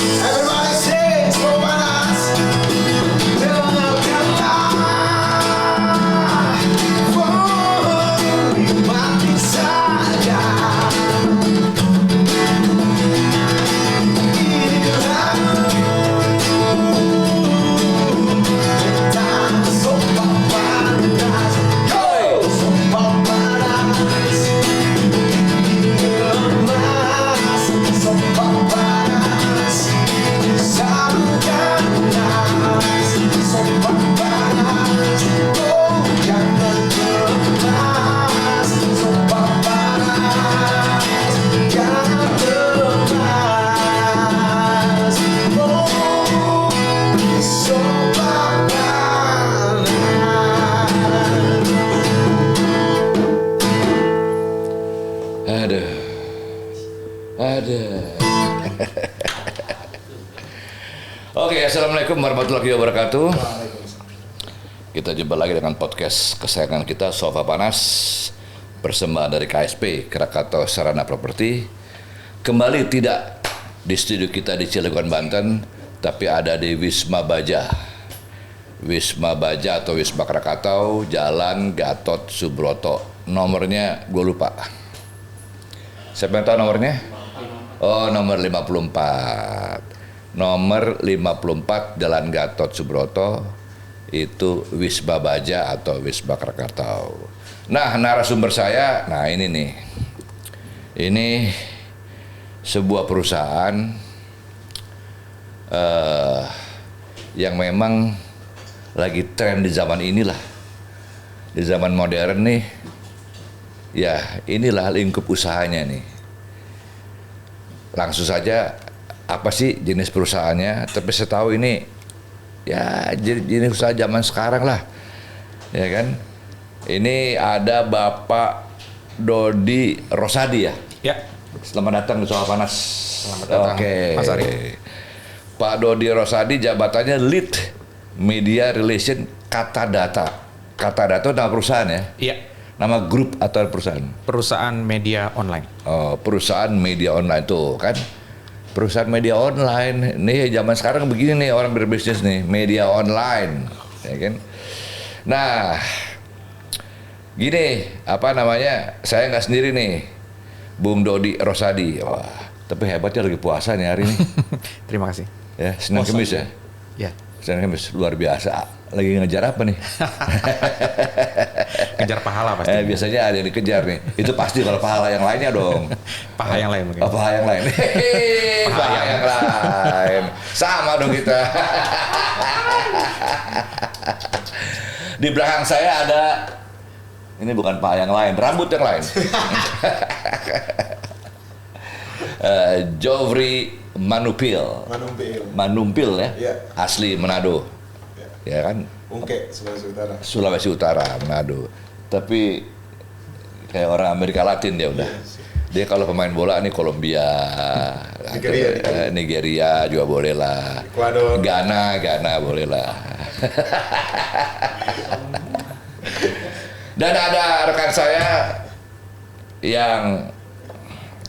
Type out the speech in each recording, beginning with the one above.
Everybody sings for us. Mati saja. Oke, assalamualaikum warahmatullahi wabarakatuh. Kita jumpa lagi dengan podcast kesayangan kita, Sofa Panas, persembahan dari KSP, Krakatau Sarana Properti. Kembali tidak di studio kita di Cilegon, Banten, tapi ada di Wisma Baja. Wisma Baja atau Wisma Krakatau, Jalan Gatot Subroto. Nomornya gue lupa. Siapa yang tahu nomornya? Oh, nomor 54. Nomor 54 Jalan Gatot Subroto, itu Wisma Baja atau Wisma Krakatau. Nah, narasumber saya, nah ini nih. Ini sebuah perusahaan yang memang lagi tren di zaman inilah. Di zaman modern nih, ya inilah lingkup usahanya nih. Langsung saja, apa sih jenis perusahaannya? Tapi saya tahu ini ya jenis usaha zaman sekarang lah, ya kan? Ini ada Bapak Dodi Rosadi ya? Ya. Selamat datang di Sofa Panas. Selamat datang, Oke. Mas Ari. Pak Dodi Rosadi jabatannya Lead Media Relation Kata Data. Kata Data nama perusahaan ya? Iya. Nama grup atau perusahaan? Perusahaan media online. Oh, perusahaan media online tuh kan? Perusahaan media online, nih zaman sekarang begini nih orang berbisnis nih, media online, ya kan? Nah, gini, apa namanya? Saya nggak sendiri nih, Bung Dodi Rosadi. Wah, tapi hebatnya lagi puasa nih hari ini. Terima kasih. Ya, Senin Kemis ya? Ya. Senin Kemis luar biasa. Lagi ngejar apa nih? Ngejar pahala pasti. Biasanya ada yang dikejar nih. Itu pasti kalau pahala yang lainnya dong. Paha yang lain mungkin. Oh, paha yang lain. Paha yang lain. Sama dong kita. Di belakang saya ada, ini bukan paha yang lain, rambut yang lain. Jovri Manumpil ya. Iya. Asli Manado. Ya kan? Ungke, Sulawesi Utara. Sulawesi Utara, Manado. Tapi kayak orang Amerika Latin dia udah. Dia kalau pemain bola nih Kolombia, Nigeria juga boleh lah. Ecuador. Ghana boleh lah. Dan ada rekan saya yang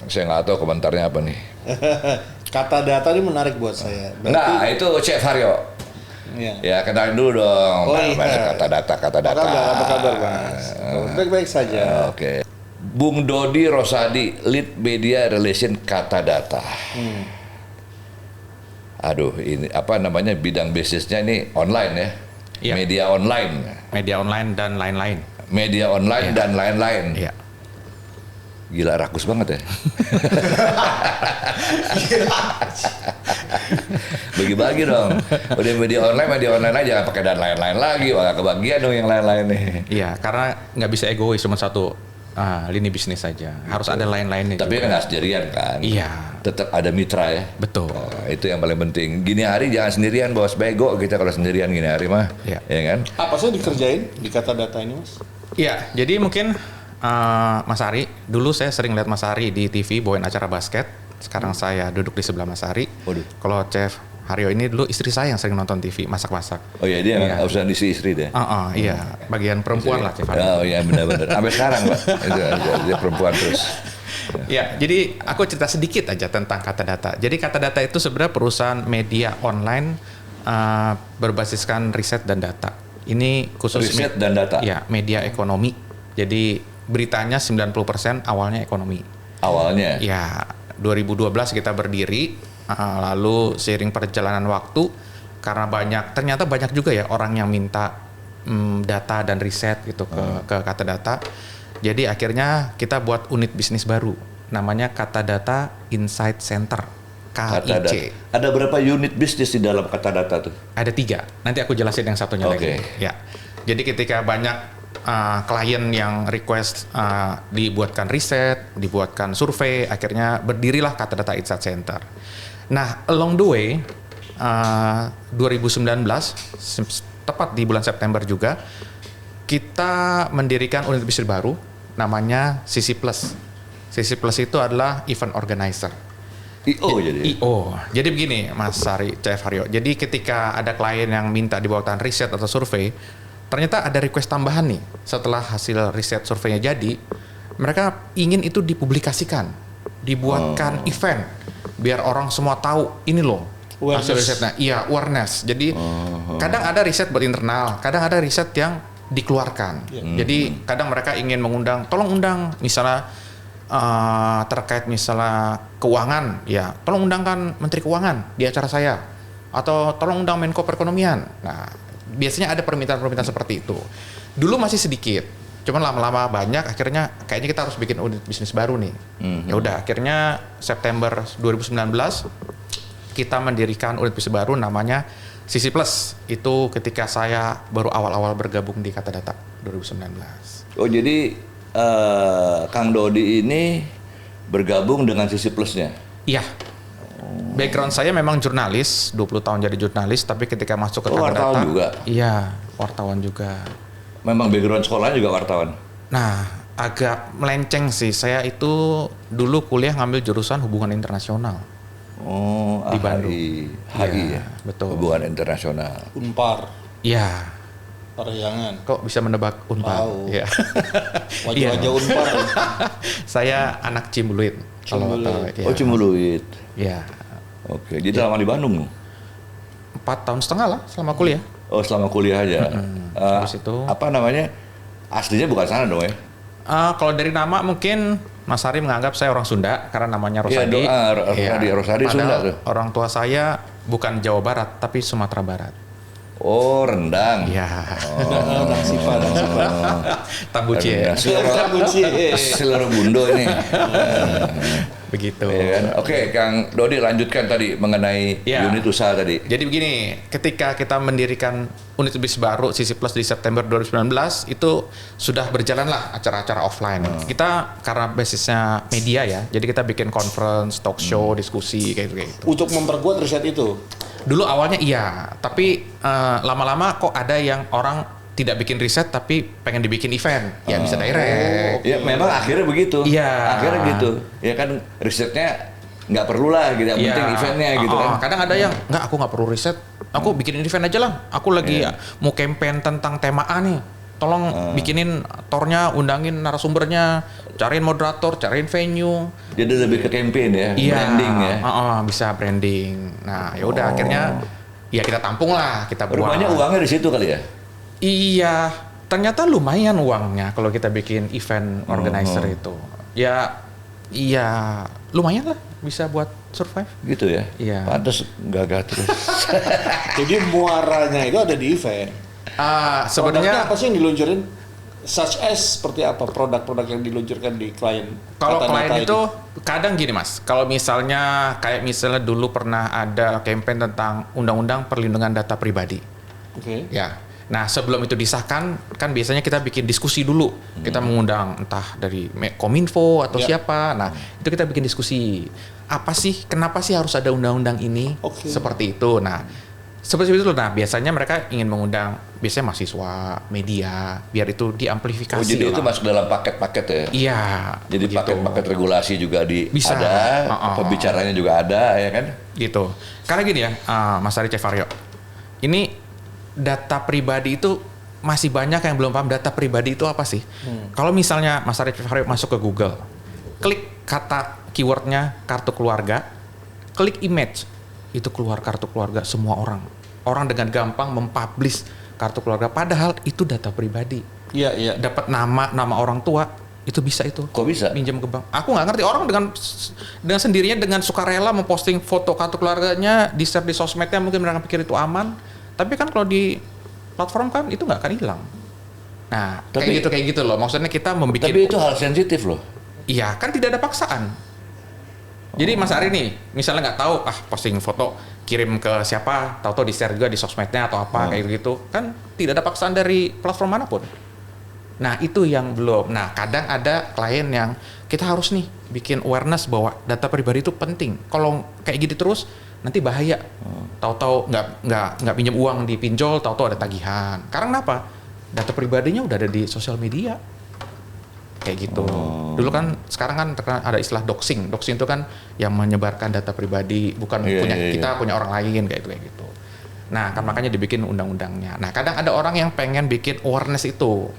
saya nggak tahu komentarnya apa nih. Kata data ini menarik buat saya. Nah, itu Chef Haryo. Ya. Ya, kenalin dulu dong. Oh, iya. Kata data. Apa kabar, Mas? Baik-baik saja. Oke. Bung Dodi Rosadi, Lead Media Relation Kata Data. Aduh, ini apa namanya, bidang bisnisnya ini online ya? Iya. Media online. Media online dan lain-lain. Media online Iya. dan lain-lain. Iya. Gila, rakus banget ya. Bagi-bagi dong. Udah media online aja, jangan pakai dan lain-lain lagi. Wah, kebagian dong yang lain-lain nih. Iya, karena nggak bisa egois cuma satu lini bisnis saja. Harus ada lain-lainnya. Tapi kan nggak sendirian kan. Iya. Tetap ada mitra ya. Betul. Nah, itu yang paling penting. Gini hari jangan sendirian, bos, bego kita kalau sendirian gini hari mah. Iya. Ya kan? Apa sih dikerjain di kata data ini, Mas? Iya, jadi mungkin Mas Ari, dulu saya sering lihat Mas Ari di TV bawain acara basket. Sekarang saya duduk di sebelah Mas Ari. Waduh. Kalau Chef Haryo ini dulu istri saya yang sering nonton TV masak-masak. Oh iya, dia Iya. urusan istri deh. Iya, bagian perempuan lah Chef Haryo. Oh iya, benar-benar. Sampai sekarang, Pak. Dia perempuan terus. Ya, jadi aku cerita sedikit aja tentang Kata Data. Jadi Kata Data itu sebenarnya perusahaan media online berbasiskan riset dan data. Ini khusus Riset dan data. Ya, media ekonomi. Jadi beritanya 90% awalnya ekonomi. Awalnya. Ya, 2012 kita berdiri, lalu seiring perjalanan waktu, karena ternyata banyak juga ya orang yang minta data dan riset gitu ke Kata Data. Jadi akhirnya kita buat unit bisnis baru, namanya Kata Data Insight Center, KIC. Ada berapa unit bisnis di dalam Kata Data tuh? Ada 3, nanti aku jelasin yang satunya lagi. Ya, jadi ketika banyak klien yang request dibuatkan riset, dibuatkan survei, akhirnya berdirilah Kata Data Insight Center. Nah, along the way, 2019, tepat di bulan September juga, kita mendirikan unit bisnis baru, namanya CC Plus. CC Plus itu adalah event organizer. IO jadi. IO. Jadi begini, Mas Sari, CF Haryo. Jadi ketika ada klien yang minta dibawakan riset atau survei, ternyata ada request tambahan nih. Setelah hasil riset surveinya jadi, mereka ingin itu dipublikasikan, dibuatkan event, biar orang semua tahu ini loh hasil risetnya. Iya, awareness. Jadi kadang ada riset buat internal, kadang ada riset yang dikeluarkan. Jadi kadang mereka ingin mengundang, tolong undang misalnya terkait misalnya keuangan, ya tolong undangkan Menteri Keuangan di acara saya, atau tolong undang Menko Perekonomian. Nah, biasanya ada permintaan-permintaan seperti itu. Dulu masih sedikit, cuman lama-lama banyak, akhirnya kayaknya kita harus bikin unit bisnis baru nih. Ya udah, akhirnya September 2019 kita mendirikan unit bisnis baru namanya CC Plus. Itu ketika saya baru awal-awal bergabung di Kata Data 2019. Oh, jadi Kang Dodi ini bergabung dengan CC Plusnya? Iya. Background saya memang jurnalis, 20 tahun jadi jurnalis, tapi ketika masuk ke Kata wartawan Data, juga? Iya, wartawan juga. Memang background sekolahnya juga wartawan? Nah, agak melenceng sih. Saya itu dulu kuliah ngambil jurusan hubungan internasional. Oh, Di Bandung. HI Iya, ya? betul. Hubungan internasional. Unpar, Iya. Parahyangan. Kok bisa menebak Unpar? Tahu. Iya. Wajah-wajah Unpar. Saya anak Cimbuluit. Kalau Cimbuluit. tahu, iya. Oh, Cimbuluit. Iya. Oke, jadi lama di Bandung? 4 tahun setengah lah selama kuliah. Oh, selama kuliah aja. Habis itu Apa namanya? Aslinya bukan sana dong ya? kalau dari nama mungkin Mas Hari menganggap saya orang Sunda karena namanya Rosadi. Iya, Rosadi Sunda tuh. Orang tua saya bukan Jawa Barat tapi Sumatera Barat. Oh, rendang. Iya. Dan sifat. Tambuci ya. Seluruh bundo ini. Begitu. Ya kan? Oke, Kang Dodi lanjutkan tadi mengenai Ya. unit usaha tadi. Jadi begini, ketika kita mendirikan unit bisnis baru CC Plus di September 2019 itu sudah berjalanlah acara-acara offline. Kita karena basisnya media ya, jadi kita bikin conference, talk show, diskusi kayak gitu. Untuk memperkuat riset itu. Dulu awalnya iya, tapi lama-lama kok ada yang orang tidak bikin riset tapi pengen dibikin event, ya bisa direct. Ya memang akhirnya begitu. Iya. Akhirnya gitu. Ya kan risetnya nggak perlu lah gitu, yang Iya. penting eventnya gitu kan. Kadang ada yang nggak, aku nggak perlu riset, aku bikinin event aja lah. Aku lagi mau campaign tentang tema A nih, tolong bikinin tornya, undangin narasumbernya, cariin moderator, cariin venue. Jadi lebih ke campaign ya, branding ya. Bisa branding. Nah ya udah akhirnya ya kita tampung lah, kita buat. Rupanya uangnya di situ kali ya. Iya, ternyata lumayan uangnya kalau kita bikin event organizer itu. Ya, iya lumayan lah bisa buat survive. Gitu ya. Iya. Pantes gagah terus. Jadi muaranya itu ada di event. Produknya Sebenarnya apa sih yang diluncurin? Such as seperti apa produk-produk yang diluncurkan di klien? kalau Kata klien Data itu kadang gini Mas, kalau misalnya kayak misalnya dulu pernah ada campaign tentang undang-undang perlindungan data pribadi. Oke. Ya. Nah, sebelum itu disahkan, kan biasanya kita bikin diskusi dulu. Kita mengundang entah dari Kominfo atau siapa. Nah, itu kita bikin diskusi. Apa sih, kenapa sih harus ada undang-undang ini? Oke. Seperti itu. Nah, seperti itu. Nah, biasanya mereka ingin mengundang biasanya mahasiswa, media, biar itu diamplifikasi. Oh, jadi itu lah. masuk dalam paket-paket ya? Iya. Jadi begitu. paket-paket regulasi juga Bisa. ada, pembicaranya juga ada, ya kan? Gitu. Karena gini ya, Mas Ari Cevario. Ini data pribadi itu masih banyak yang belum paham data pribadi itu apa sih. Kalau misalnya Mas Ari Cevario masuk ke Google, klik kata keywordnya kartu keluarga, klik image, itu keluar kartu keluarga semua orang. Orang dengan gampang mempublish kartu keluarga, padahal itu data pribadi. Iya, iya. Dapat nama orang tua, itu bisa itu. Kok bisa? Minjem ke bank. Aku nggak ngerti, orang dengan sendirinya dengan sukarela memposting foto kartu keluarganya, di-share di sosmednya, mungkin mereka pikir itu aman. Tapi kan kalau di platform kan itu nggak akan hilang. Nah, kayak gitu loh. Maksudnya kita membuat. Tapi itu hal sensitif loh. Iya, kan tidak ada paksaan. Jadi Mas Ari nih, misalnya nggak tahu, posting foto, kirim ke siapa, tahu-tahu di-share juga di sosmednya atau apa kayak gitu, kan tidak ada paksaan dari platform manapun. Nah, itu yang belum. Nah, kadang ada klien yang kita harus nih bikin awareness bahwa data pribadi itu penting. Kalau kayak gitu terus, nanti bahaya. Tahu-tahu nggak pinjam uang di pinjol, tahu-tahu ada tagihan. Karena apa? Data pribadinya udah ada di sosial media. Kayak gitu. Dulu kan, sekarang kan ada istilah doxing. Doxing itu kan yang menyebarkan data pribadi, bukan kita punya orang lain kayak gitu. Nah, kan makanya dibikin undang-undangnya. Nah, kadang ada orang yang pengen bikin awareness itu.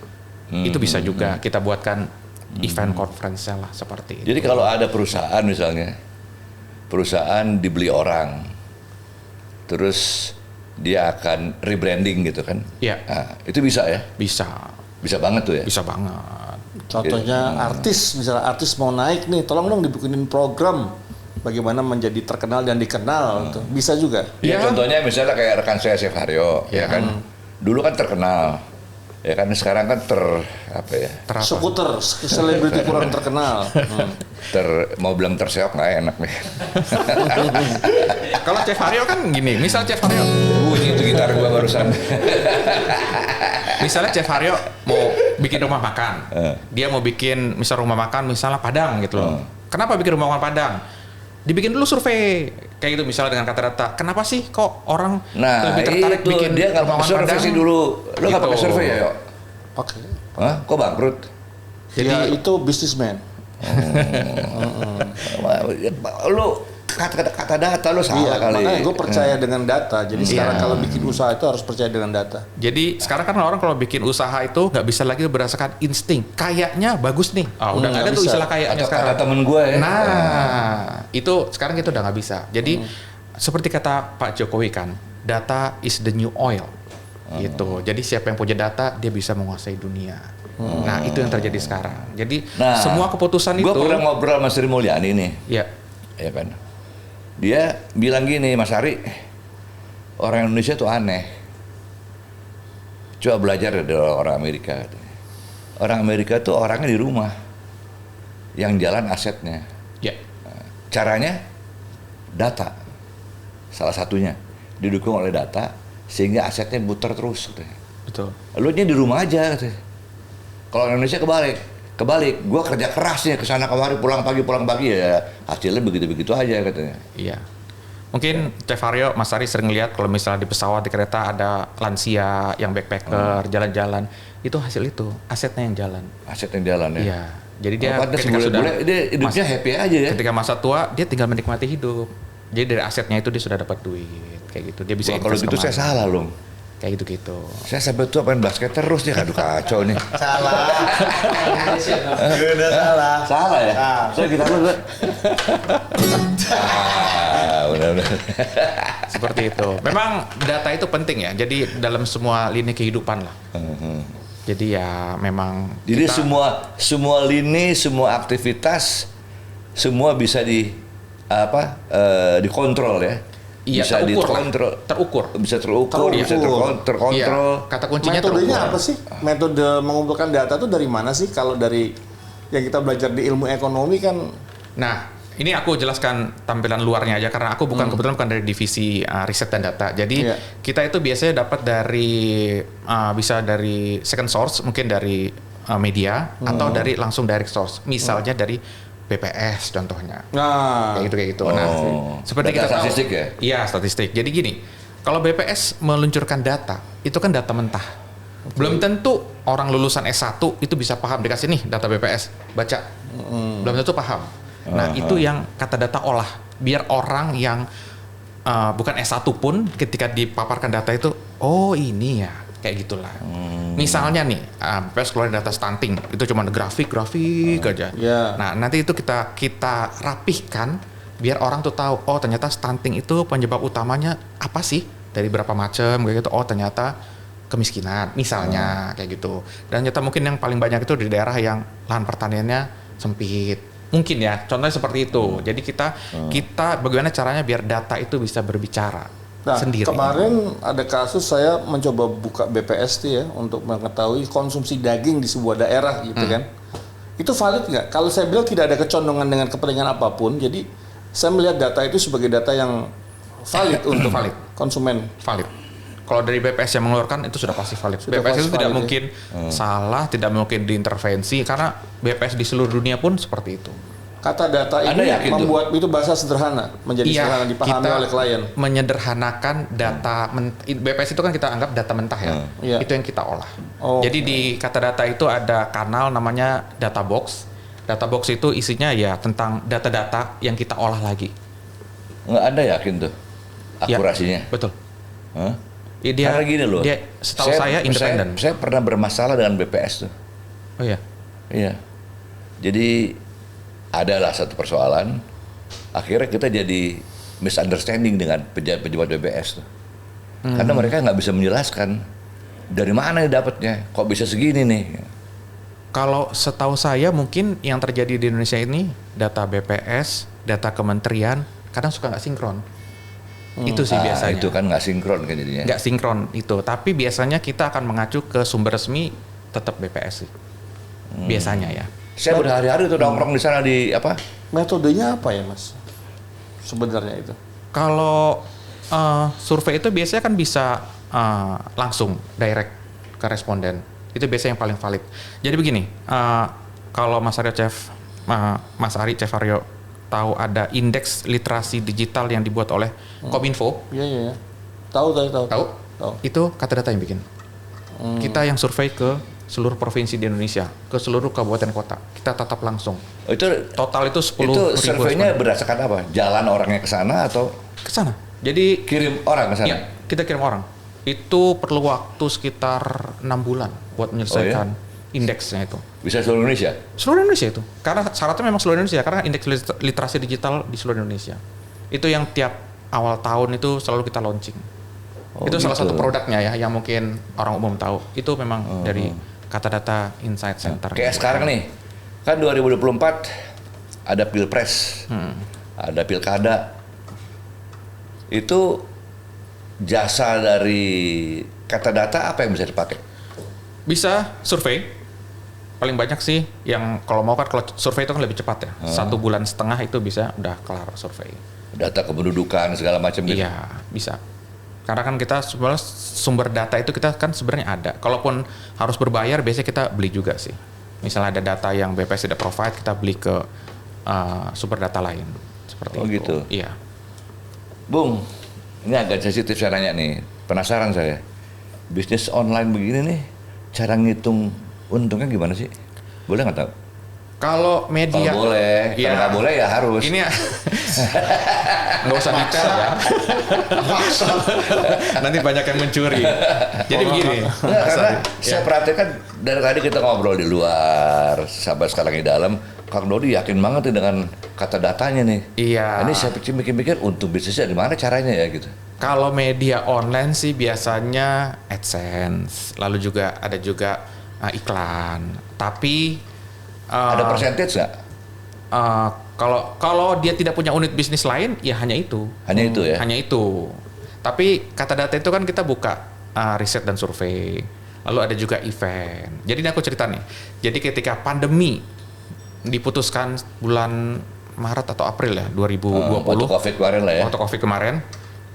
Itu bisa juga kita buatkan event conference lah seperti itu. Jadi kalau ada perusahaan misalnya, perusahaan dibeli orang, terus dia akan rebranding gitu kan? Iya. Nah, itu bisa ya? Bisa banget tuh ya? Bisa banget. Contohnya artis, misalnya artis mau naik nih, tolong dong dibikinin program bagaimana menjadi terkenal dan dikenal. Gitu. Bisa juga. Ya, contohnya misalnya kayak rekan saya Chef Haryo, ya kan? Dulu kan terkenal. Ya kan sekarang kan Skuter, selebriti kurang terkenal. Mau bilang terseok nggak enak nih. Kalau Chef Haryo kan gini, misal Chef Haryo bunyi itu gitar gua barusan. Misalnya Chef Haryo mau bikin rumah makan, dia mau bikin misal rumah makan misalnya Padang gitu loh. Kenapa bikin rumah makan Padang? Dibikin dulu survei kayak gitu misalnya dengan kata-kata. Kenapa sih kok orang lebih tertarik bikin dia nggak pakai survei sih dulu. Lo nggak pakai survei ya? Pakai. Hah? Kok bangkrut? Jadi itu businessman. Lo kata data lo salah kali. Makanya gue percaya dengan data. Jadi sekarang kalau bikin usaha itu harus percaya dengan data. Jadi sekarang kan orang kalau bikin usaha itu nggak bisa lagi berdasarkan insting. Kayaknya bagus nih. Udah nggak ada tuh istilah kayaknya atau sekarang. Kata temen gue ya. Nah, itu sekarang kita udah nggak bisa. Jadi seperti kata Pak Jokowi kan, data is the new oil. Gitu. Jadi siapa yang punya data dia bisa menguasai dunia. Nah, itu yang terjadi sekarang. Jadi semua keputusan itu. Gue pernah ngobrol sama Sri Mulyani nih. Iya. Ya kan. Dia bilang gini, Mas Ari, orang Indonesia tuh aneh. Coba belajar dari orang Amerika. Orang Amerika tuh orangnya di rumah, yang jalan asetnya. Ya. Caranya data, salah satunya didukung oleh data sehingga asetnya muter terus. Betul. Lu nya di rumah aja. Kalau Indonesia kebalik, gue kerja kerasnya kesana kemari pulang pagi ya hasilnya begitu aja katanya. Iya. Mungkin Chef Haryo, Mas Ari sering lihat kalau misalnya di pesawat, di kereta ada lansia yang backpacker jalan-jalan, itu hasil itu asetnya yang jalan. Aset yang jalan ya. Iya. Jadi dia ketika sudah dia hidupnya happy aja ya. Ketika masa tua dia tinggal menikmati hidup. Jadi dari asetnya itu dia sudah dapat duit kayak gitu. Dia bisa kalau gitu saya salah loh. Kayak gitu-gitu. Saya sampai tua pengen basket terus nih, aduh kacau nih. Salah. Udah salah. Salah ya? Saya kita dulu. Benar. Seperti itu. Memang data itu penting ya. Jadi dalam semua lini kehidupan lah. Jadi ya memang. Jadi semua lini, semua aktivitas, semua bisa dikontrol ya. Iya, bisa terukur. Bisa terkontrol. Iya, kata kuncinya metodenya terukur. apa sih? Metode mengumpulkan data itu dari mana sih? Kalau dari yang kita belajar di ilmu ekonomi kan. Nah, ini aku jelaskan tampilan luarnya aja karena aku kebetulan bukan dari divisi riset dan data. Jadi kita itu biasanya dapat dari bisa dari second source, mungkin dari media atau dari langsung direct source. Misalnya dari BPS contohnya. Kayak gitu. Nah, seperti kita tahu. Statistik ya? Iya, statistik. Jadi gini, kalau BPS meluncurkan data, itu kan data mentah. Belum tentu orang lulusan S1 itu bisa paham, dikasih nih data BPS, baca. Belum tentu paham. Nah, itu yang kata data olah. Biar orang yang bukan S1 pun ketika dipaparkan data itu, oh ini ya, kayak gitulah. Misalnya nih, BPS keluarin data stunting, itu cuma grafik aja. Ya. Nah, nanti itu kita rapihkan biar orang tuh tahu, oh ternyata stunting itu penyebab utamanya apa sih? Dari berapa macam kayak gitu. Oh ternyata kemiskinan, misalnya kayak gitu. Dan ternyata mungkin yang paling banyak itu di daerah yang lahan pertaniannya sempit. Mungkin ya, contohnya seperti itu. Jadi kita bagaimana caranya biar data itu bisa berbicara. Nah, sendiri. kemarin ada kasus saya mencoba buka BPST ya untuk mengetahui konsumsi daging di sebuah daerah gitu kan. Itu valid nggak? Kalau saya bilang tidak ada kecondongan dengan kepentingan apapun, jadi saya melihat data itu sebagai data yang valid untuk Valid. konsumen. Valid. Kalau dari BPS yang mengeluarkan itu sudah pasti valid. Sudah BPS pasti itu tidak valid, mungkin salah, tidak mungkin diintervensi karena BPS di seluruh dunia pun seperti itu. Kata data Anda ini yakin membuat itu bahasa sederhana, menjadi sederhana dipahami oleh klien. Menyederhanakan data BPS itu kan kita anggap data mentah ya. Iya. Itu yang kita olah. Oh. Jadi di kata data itu ada kanal namanya data box. Data box itu isinya ya tentang data-data yang kita olah lagi. Nggak Anda yakin tuh akurasinya? Ya, betul. Hah? Ya, dia, Karena gini loh. Dia setahu saya independen. Saya pernah bermasalah dengan BPS tuh. Oh iya. Iya. Jadi adalah satu persoalan. Akhirnya kita jadi misunderstanding dengan pejabat BPS tuh. Karena mereka nggak bisa menjelaskan dari mana nih dapatnya. Kok bisa segini nih? Kalau setahu saya mungkin yang terjadi di Indonesia ini data BPS, data kementerian kadang suka nggak sinkron. Itu sih biasanya. Itu kan nggak sinkron kan jadinya. Nggak sinkron itu. Tapi biasanya kita akan mengacu ke sumber resmi tetap BPS sih. Biasanya ya. Saya berhari-hari tuh nongkrong di sana di apa? Metodenya apa ya Mas? Sebenarnya itu. Kalau survei itu biasanya kan bisa langsung direct ke responden. Itu biasanya yang paling valid. Jadi begini, kalau Mas Ari Chef Aryo tahu ada indeks literasi digital yang dibuat oleh Kominfo. Iya. Tahu. Tahu? Itu kata data yang bikin. Kita yang survei ke seluruh provinsi di Indonesia, ke seluruh kabupaten kota. Kita tatap langsung. Itu Total itu 10.000. itu surveinya berdasarkan apa? Jalan orangnya ke sana atau ke sana. Jadi kirim orang ke sana? ya, kita kirim orang. Itu perlu waktu sekitar 6 bulan buat menyelesaikan indeksnya itu. Bisa seluruh Indonesia? Seluruh Indonesia itu. Karena syaratnya memang seluruh Indonesia, karena indeks literasi digital di seluruh Indonesia. Itu yang tiap awal tahun itu selalu kita launching. Itu salah satu produknya ya, yang mungkin orang umum tahu. Itu memang dari kata data Insight Center. Kayak sekarang nih, kan 2024 ada Pilpres, ada Pilkada. Itu jasa dari kata data apa yang bisa dipakai? Bisa survei. Paling banyak sih yang kalau mau kan, kalau survei itu kan lebih cepat ya. 1,5 bulan itu bisa udah kelar survei. Data kependudukan segala macam gitu. Iya, bisa. Karena kan kita sebenarnya sumber data itu kita kan sebenarnya ada. Kalaupun harus berbayar, biasanya kita beli juga sih. Misalnya ada data yang BPS tidak provide, kita beli ke sumber data lain. Seperti itu. Gitu. Iya. Bung, ini agak sensitif saya nanya nih. Penasaran saya. Bisnis online begini nih, cara ngitung untungnya gimana sih? Boleh nggak tahu? Kalau media, Kalau boleh, kalau nggak boleh ya harus. Ini ya, nggak usah detail ya. Nanti banyak yang mencuri. Jadi begini. Nggak, karena saya perhatikan dari tadi kita ngobrol di luar sampai sekarang di dalam, Kang Dodi yakin banget nih dengan kata datanya nih. Iya. Ini saya mikir-mikir untung bisnisnya di mana caranya ya gitu. Kalau media online sih biasanya AdSense, lalu juga ada iklan. Tapi Ada percentage nggak? Kalau dia tidak punya unit bisnis lain, ya hanya itu. Hanya itu ya? Hanya itu. Tapi kata data itu kan kita buka riset dan survei. Lalu ada juga event. Jadi ini aku cerita nih. Jadi ketika pandemi diputuskan bulan Maret atau April ya 2020. Waktu COVID kemarin lah ya. Waktu COVID kemarin.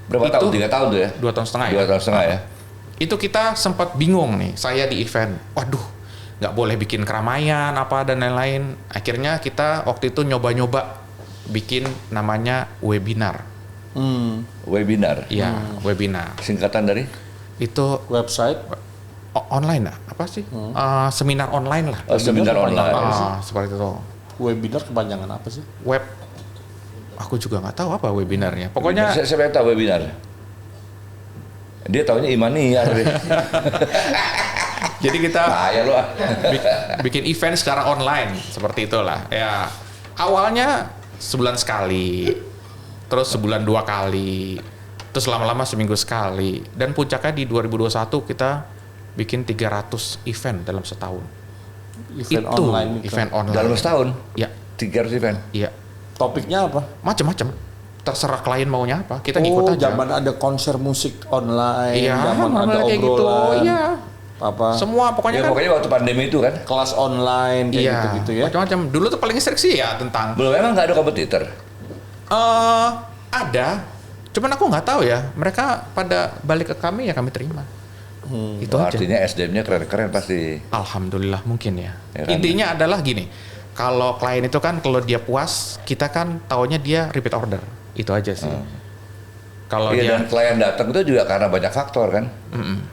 Berapa itu, tahun? 3 tahun tuh ya? 2 tahun setengah ya. 2 tahun setengah ya. Itu kita sempat bingung nih. Saya di event. Waduh, nggak boleh bikin keramaian apa dan lain-lain. Akhirnya kita waktu itu nyoba-nyoba bikin namanya webinar. Webinar. Iya, webinar. Singkatan dari? Itu Website. online lah, apa sih? Seminar online lah. Oh, seminar online. Seperti itu. Webinar kepanjangan apa sih? Web. Aku juga nggak tahu apa webinarnya. Pokoknya Saya tahu webinar. Dia taunya Imania. Jadi kita Bahaya lu ah. bikin event secara online seperti itulah. Ya awalnya sebulan sekali, terus sebulan 2 kali, terus lama-lama seminggu sekali, dan puncaknya di 2021 kita bikin 300 event dalam setahun. Event online itu. Event online. Dalam setahun Ya, 300 event. iya. Topiknya apa? Macam-macam. Terserah klien maunya apa, kita ngikut aja. Zaman ada konser musik online, Iya, zaman ada kayak gitu. obrolan, Iya. apa Semua pokoknya Ya kan. pokoknya waktu pandemi itu kan. kelas online kayak Iya, gitu-gitu ya. macam-macam. Dulu tuh paling sering sih ya tentang Belum, emang nggak ada kompetitor. ada, cuman aku nggak tahu ya. Mereka pada balik ke kami ya kami terima. Itu Oh, aja. artinya SDM-nya keren-keren pasti. Alhamdulillah mungkin ya. Ya kan? Intinya adalah gini, kalau klien itu kan kalau dia puas, kita kan taunya dia repeat order. Itu aja sih. Kalau Iya, dia dan klien datang itu juga karena banyak faktor kan.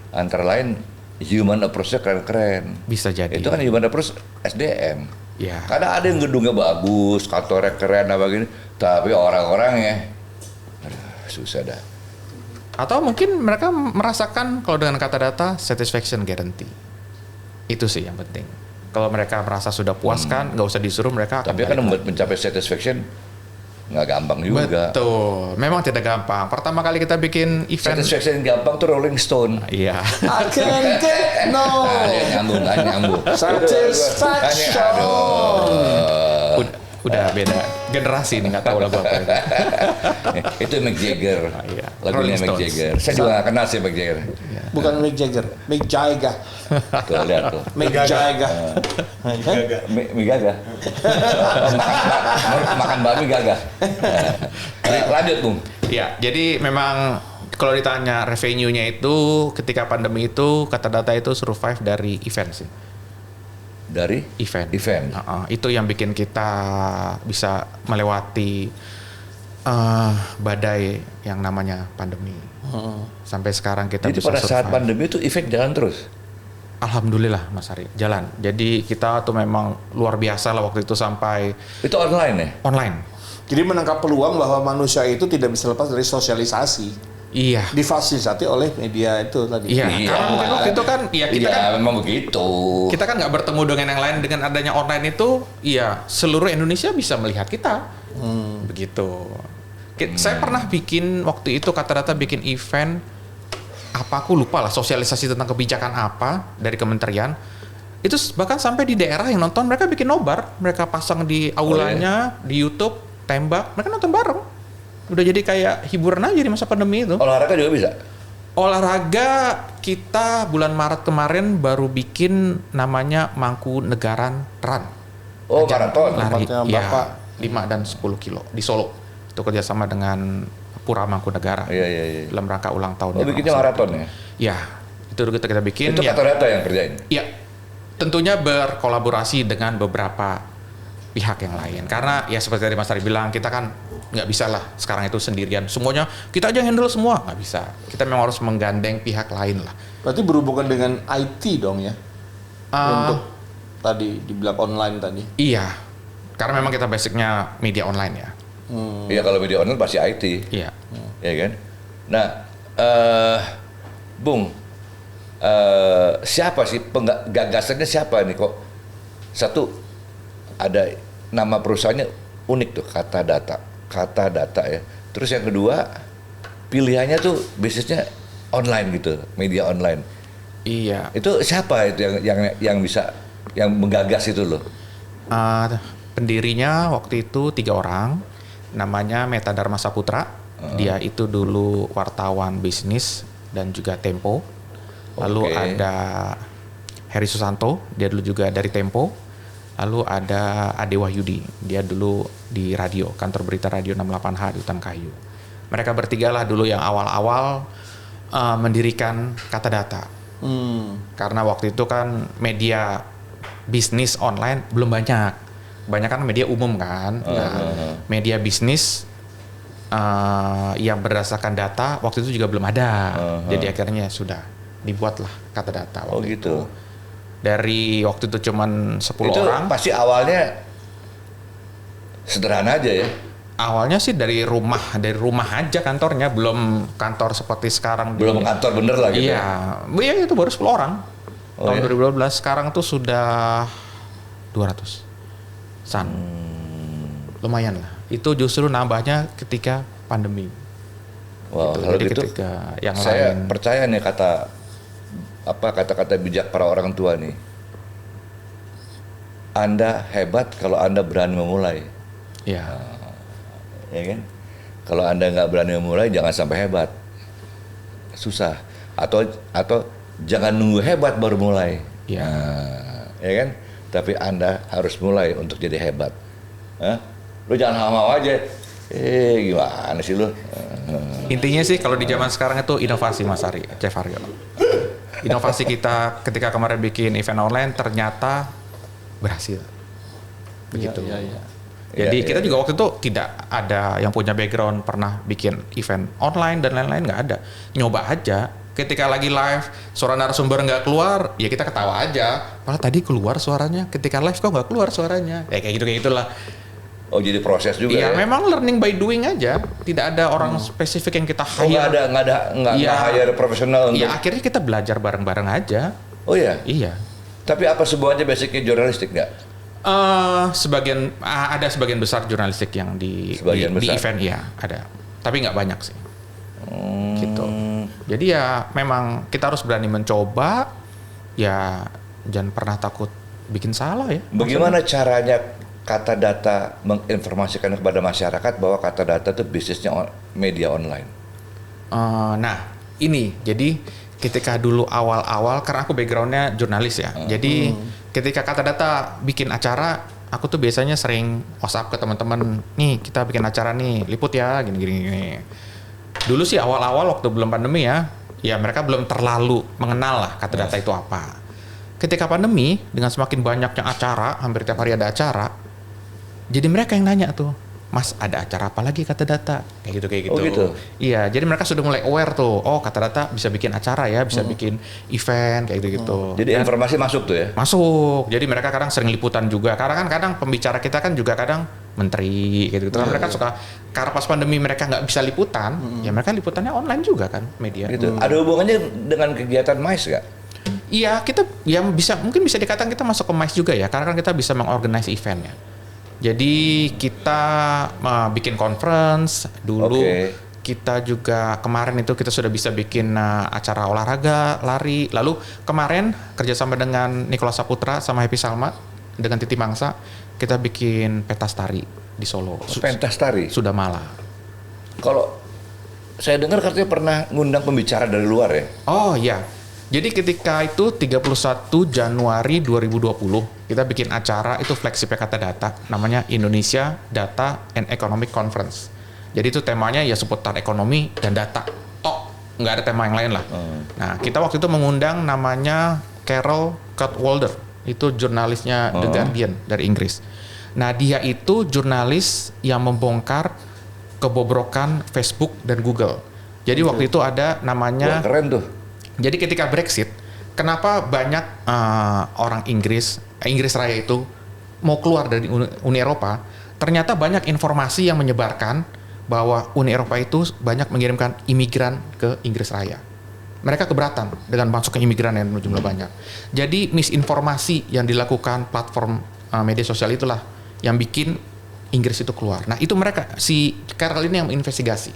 Antara lain human approach-nya keren-keren. bisa jadi. Itu kan human approach SDM. Ya. Kadang ada yang gedungnya bagus, kantornya keren apa gini, tapi orang-orangnya aduh, susah dah. Atau mungkin mereka merasakan kalau dengan kata data satisfaction guarantee. Itu sih yang penting. Kalau mereka merasa sudah puas kan, nggak usah disuruh mereka akan Tapi kan balik lagi. mencapai satisfaction nggak gampang juga. Betul, memang tidak gampang. Pertama kali kita bikin event, Satisfaction yang gampang tuh Rolling Stone. iya, I can get no Nyambung. satisfaction. udah beda generasi nih, nggak tahu lagu apa itu. Itu Mick Jagger. Iya. Lagunya Rolling Mick Stones. Jagger. Saya juga nggak kenal sih Mick Jagger. Bukan Mick Jagger, Mick Jagger. Tuh lihat tuh. Mick Jagger. Mie gagah. Makan babi gagah. Lanjut Bung. Ya, jadi memang kalau ditanya revenue-nya itu ketika pandemi itu kata data itu survive dari event sih. Dari Event. Event. Itu yang bikin kita bisa melewati badai yang namanya pandemi. Sampai sekarang kita Jadi bisa pada saat survive. pandemi itu event jalan terus. Alhamdulillah Mas Ari, jalan. Jadi kita tuh memang luar biasa lah waktu itu sampai Itu online ya? online. Jadi menangkap peluang bahwa manusia itu tidak bisa lepas dari sosialisasi. Iya. Difasilitasi oleh media itu tadi. Iya, karena mungkin waktu itu kan, ya kita kan memang begitu. kita kan nggak bertemu dengan yang lain, dengan adanya online itu, ya seluruh Indonesia bisa melihat kita. Begitu. Saya pernah bikin waktu itu kata data bikin event apa aku lupa lah, sosialisasi tentang kebijakan apa dari kementerian. Itu bahkan sampai di daerah yang nonton mereka bikin nobar, mereka pasang di aulanya, di YouTube, tembak, mereka nonton bareng. Udah jadi kayak hiburan aja di masa pandemi itu. Olahraga juga bisa. Olahraga kita bulan Maret kemarin baru bikin namanya Mangkunegaran Run. Oh, Ajang maraton. lari, Tempatnya ya, Bapak. 5 dan 10 kilo di Solo. Itu kerjasama dengan Pura Mangkunegara. Iya. Dalam rangka ulang tahun. Oh, bikinnya maraton ya? Ya, itu kita bikin. Itu ya. kata data yang kerjain. Ya, tentunya berkolaborasi dengan beberapa pihak yang lain. Karena ya seperti tadi Mas Ari bilang, kita kan nggak bisa lah sekarang itu sendirian. Semuanya kita aja handle semua, nggak bisa. Kita memang harus menggandeng pihak lain lah. Berarti berhubungan dengan IT dong ya? Ah, Untuk tadi dibilang online tadi. Iya, karena memang kita basicnya media online ya. Iya, kalau media online pasti IT. Iya. Ya kan? Nah, Bung, siapa sih gagasannya siapa nih kok? Satu, ada nama perusahaannya unik tuh, kata data ya. Terus yang kedua, pilihannya tuh bisnisnya online gitu, media online. Iya. Itu siapa itu yang bisa yang menggagas itu loh? Pendirinya waktu itu 3 orang, namanya Meta Dharma Saputra. Dia itu dulu wartawan bisnis dan juga Tempo. Lalu Oke. ada Heri Susanto, dia dulu juga dari Tempo. Lalu ada Ade Wahyudi, dia dulu di radio, kantor berita radio 68H di Hutan Kayu. Mereka bertiga lah dulu yang awal-awal mendirikan Kata Data. Karena waktu itu kan media bisnis online belum banyak. Banyak kan media umum kan. Media bisnis yang berdasarkan data waktu itu juga belum ada. Jadi akhirnya sudah dibuatlah Kata Data. Oh waktu gitu. itu. Dari waktu itu cuman 10 Itu orang. pasti awalnya sederhana aja ya. Awalnya sih dari rumah aja kantornya, belum kantor seperti sekarang. Belum kantor bener lah gitu. Iya, itu baru 10 orang. tahun 2012. Sekarang tuh sudah 200 san. Lumayan lah. Itu justru nambahnya ketika pandemi. Wow, Gitu. kalau Jadi gitu ketika yang saya lain percaya nih kata-kata bijak para orang tua nih. Anda hebat kalau Anda berani memulai, ya ya kan? Kalau Anda nggak berani memulai, jangan sampai hebat, susah. Atau jangan nunggu hebat baru mulai, Ya. Ya kan? Tapi Anda harus mulai untuk jadi hebat. Hah? Lu jangan hawa-hawa aja. Gimana sih lu? intinya sih kalau di zaman sekarang itu inovasi Mas Ari, Chef Aryo. Inovasi kita ketika kemarin bikin event online ternyata berhasil. Begitu. Jadi kita juga waktu itu tidak ada yang punya background pernah bikin event online dan lain-lain, nggak ada. Nyoba aja. Ketika lagi live suara narasumber nggak keluar, ya kita ketawa aja. Malah tadi keluar suaranya. Ketika live kok nggak keluar suaranya. Ya kayak gitulah. Oh, jadi proses juga ya? Iya, memang learning by doing aja. Tidak ada orang spesifik yang kita Oh, hire. nggak Iya. hire profesional untuk. Ya akhirnya kita belajar bareng-bareng aja. Oh iya. Iya. Tapi apa semuanya basicnya jurnalistik nggak? Ada sebagian besar jurnalistik yang di Sebagian di besar. event ya ada, tapi nggak banyak sih. Gitu. Jadi ya memang kita harus berani mencoba, ya jangan pernah takut bikin salah ya. Bagaimana caranya Kata Data menginformasikan kepada masyarakat bahwa Kata Data itu bisnisnya media online? Nah ini jadi ketika dulu awal-awal karena aku backgroundnya jurnalis ya, jadi ketika Kata Data bikin acara, aku tuh biasanya sering WhatsApp ke teman-teman, nih kita bikin acara nih, liput ya, gini. Dulu sih awal-awal waktu belum pandemi ya mereka belum terlalu mengenal lah Kata Data itu apa. Ketika pandemi dengan semakin banyaknya acara, hampir tiap hari ada acara, jadi mereka yang nanya tuh, Mas ada acara apa lagi Kata Data? Kayak gitu. Oh gitu? Iya, jadi mereka sudah mulai aware tuh, oh Kata Data bisa bikin acara ya, bisa bikin event kayak gitu. Jadi Dan informasi masuk tuh ya? masuk, jadi mereka kadang sering liputan juga, karena kan kadang pembicara kita kan juga kadang menteri gitu. Kan mereka suka, karena pas pandemi mereka nggak bisa liputan, ya mereka liputannya online juga kan media. Gitu. Ada hubungannya dengan kegiatan MICE nggak? Iya, kita ya mungkin bisa dikatakan kita masuk ke MICE juga ya, karena kan kita bisa mengorganize eventnya. Jadi kita bikin conference dulu. Oke. Kita juga kemarin itu kita sudah bisa bikin acara olahraga, lari. Lalu kemarin kerjasama dengan Nicholas Saputra sama Happy Salma dengan Titi Mangsa, kita bikin pentas tari di Solo. Pentas tari? Sudah malah. Kalau saya dengar katanya pernah ngundang pembicara dari luar ya? Oh iya. Jadi ketika itu 31 Januari 2020 kita bikin acara itu flagship Kata Data namanya Indonesia Data and Economic Conference. Jadi itu temanya ya seputar ekonomi dan data. Nggak ada tema yang lain lah. Nah kita waktu itu mengundang namanya Carol Cutwalder, itu jurnalisnya The Guardian dari Inggris. Nah dia itu jurnalis yang membongkar kebobrokan Facebook dan Google. Jadi waktu itu ada namanya. Wah, keren tuh. Jadi ketika Brexit, kenapa banyak orang Inggris Raya itu mau keluar dari Uni Eropa? Ternyata banyak informasi yang menyebarkan bahwa Uni Eropa itu banyak mengirimkan imigran ke Inggris Raya. Mereka keberatan dengan masuknya imigran yang jumlah banyak. Jadi misinformasi yang dilakukan platform media sosial itulah yang bikin Inggris itu keluar. Nah itu mereka, si Carol ini yang menginvestigasi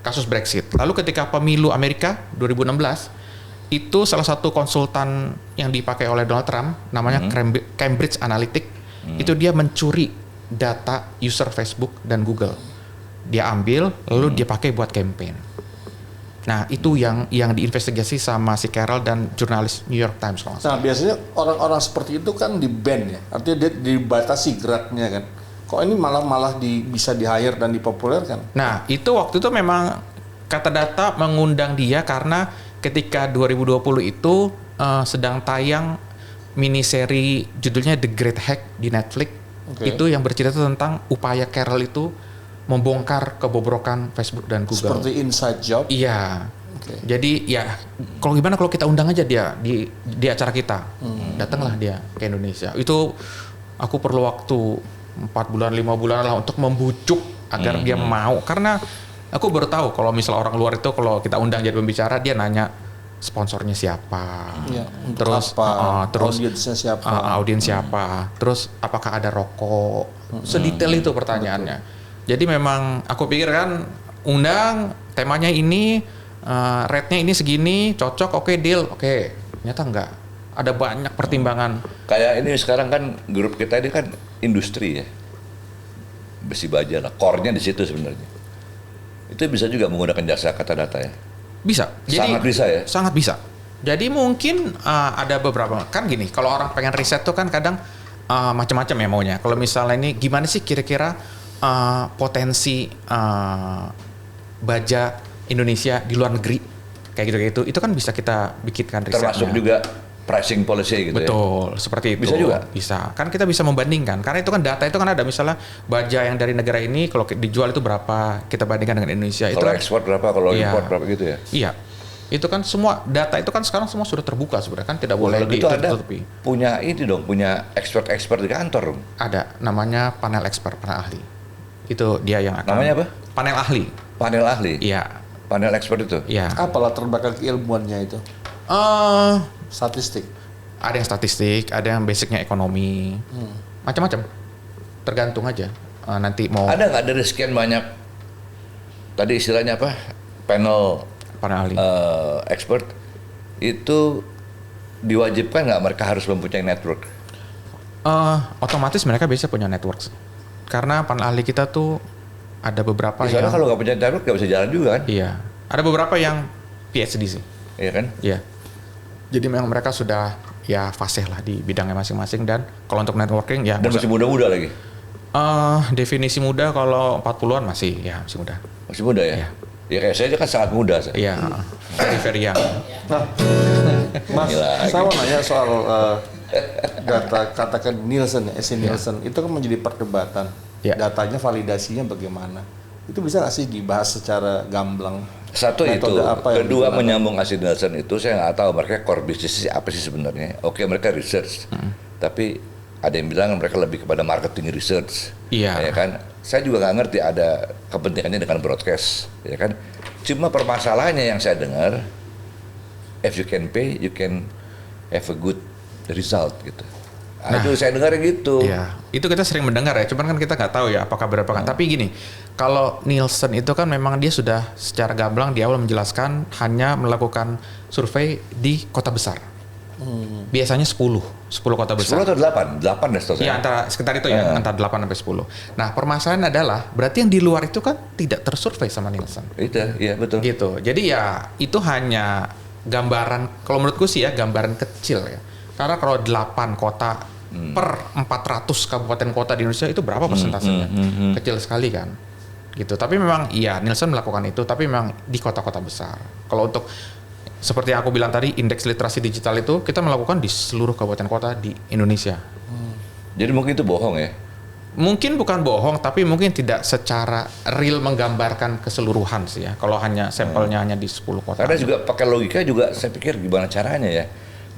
kasus Brexit. Lalu ketika pemilu Amerika 2016, itu salah satu konsultan yang dipakai oleh Donald Trump, namanya Cambridge Analytica, itu dia mencuri data user Facebook dan Google. Dia ambil, lalu dia pakai buat campaign. Nah itu yang diinvestigasi sama si Carol dan jurnalis New York Times. Nah biasanya orang-orang seperti itu kan di-ban ya, artinya dia dibatasi geraknya kan. Kok ini malah bisa di-hire dan dipopulerkan? Nah, itu waktu itu memang Kata Data mengundang dia karena ketika 2020 itu sedang tayang miniseri judulnya The Great Hack di Netflix. Itu yang bercerita tentang upaya Carol itu membongkar kebobrokan Facebook dan Google. Seperti Inside Job? Iya. Jadi ya kalau kita undang aja dia di acara kita. Datanglah dia ke Indonesia. Itu aku perlu waktu 4 bulan 5 bulan lah untuk membujuk agar dia mau, karena aku baru tahu kalau misal orang luar itu kalau kita undang jadi pembicara dia nanya sponsornya siapa, Ya, untuk terus apa, terus audiensnya siapa, audiens siapa, terus apakah ada rokok, sedetail itu pertanyaannya. Jadi memang aku pikir kan undang temanya ini, rate-nya ini segini, cocok, oke, deal, oke. Ternyata enggak, ada banyak pertimbangan. Kayak ini sekarang kan grup kita ini kan industri ya, besi baja lah, core-nya di situ sebenarnya. Itu bisa juga menggunakan jasa kata data ya. Bisa. Sangat bisa ya? Sangat bisa. Jadi mungkin ada beberapa, kan gini, kalau orang pengen riset tuh kan kadang macam-macam ya maunya. Kalau misalnya ini gimana sih kira-kira potensi baja Indonesia di luar negeri kayak gitu-gitu, itu kan bisa kita bikinkan risetnya. Termasuk juga pricing policy gitu. Betul, ya? seperti itu. Bisa juga? Bisa. Kan kita bisa membandingkan, karena itu kan data itu kan ada, misalnya baja yang dari negara ini kalau dijual itu berapa, kita bandingkan dengan Indonesia. Kalau ekspor berapa, kalau Iya. import berapa gitu ya? Iya. Itu kan semua data itu kan sekarang semua sudah terbuka sebenarnya, kan tidak boleh Kalau gitu ada ditutupi. punya ini dong, punya expert di kantor dong. Ada namanya panel expert, panel ahli. Itu dia yang akan. Namanya apa? Panel ahli. Panel ahli. Iya. Panel expert itu. Iya. apa latar belakang keilmuannya itu? Statistik. Ada yang statistik, ada yang basicnya ekonomi, macam-macam. Tergantung aja. Nanti mau Ada nggak dari sekian banyak tadi istilahnya apa? Panel panel ahli. expert itu diwajibkan nggak mereka harus mempunyai network? Otomatis mereka biasa punya network. Karena panel ahli kita tuh ada beberapa Di sana yang kalau nggak punya network nggak bisa jalan juga kan? iya, ada beberapa yang PhD sih. Iya kan? Iya. Jadi memang mereka sudah ya fasih lah di bidangnya masing-masing, dan kalau untuk networking ya Dan masih muda-muda lagi. definisi muda kalau 40-an masih muda. Masih muda ya? Iya. Ya kayak saya kan sangat muda saya. Iya, very young. Nah, Mas, Gila, saya mau nanya soal data, katakan Nielsen, Nielsen, itu kan menjadi perdebatan. Ya. Datanya validasinya bagaimana? Itu bisa nggak sih dibahas secara gamblang? Satu itu, Metode apa yang kedua digunakan? menyambung Acid Nielsen itu saya nggak tahu mereka core bisnis apa sih sebenarnya. Oke mereka research, tapi ada yang bilang mereka lebih kepada marketing research, Iya. ya kan. Saya juga nggak ngerti ada kepentingannya dengan broadcast, ya kan. Cuma permasalahannya yang saya dengar, if you can pay, you can have a good result gitu. Itu saya dengar gitu. Iya, itu kita sering mendengar ya, cuman kan kita nggak tahu ya apakah berapa kan. Tapi gini, kalau Nielsen itu kan memang dia sudah secara gamblang di awal menjelaskan hanya melakukan survei di kota besar. Biasanya 10 kota 10 besar. atau 8? 8 deh setahu saya. Iya, antara sekitar itu ya, antara 8 sampai 10. Nah, permasalahan adalah berarti yang di luar itu kan tidak tersurvei sama Nielsen. Itu, iya betul. Gitu. Jadi ya itu hanya gambaran, kalau menurutku sih ya gambaran kecil ya. Karena kalau 8 kota per 400 kabupaten kota di Indonesia itu berapa persentasenya? Kecil sekali kan. Gitu. Tapi memang iya Nielsen melakukan itu, tapi memang di kota-kota besar. Kalau untuk seperti yang aku bilang tadi, indeks literasi digital itu kita melakukan di seluruh kabupaten kota di Indonesia. Jadi mungkin itu bohong ya. Mungkin bukan bohong, tapi mungkin tidak secara real menggambarkan keseluruhan sih ya. Kalau hanya sampelnya hanya di 10 kota. Karena juga pakai logika juga saya pikir gimana caranya ya.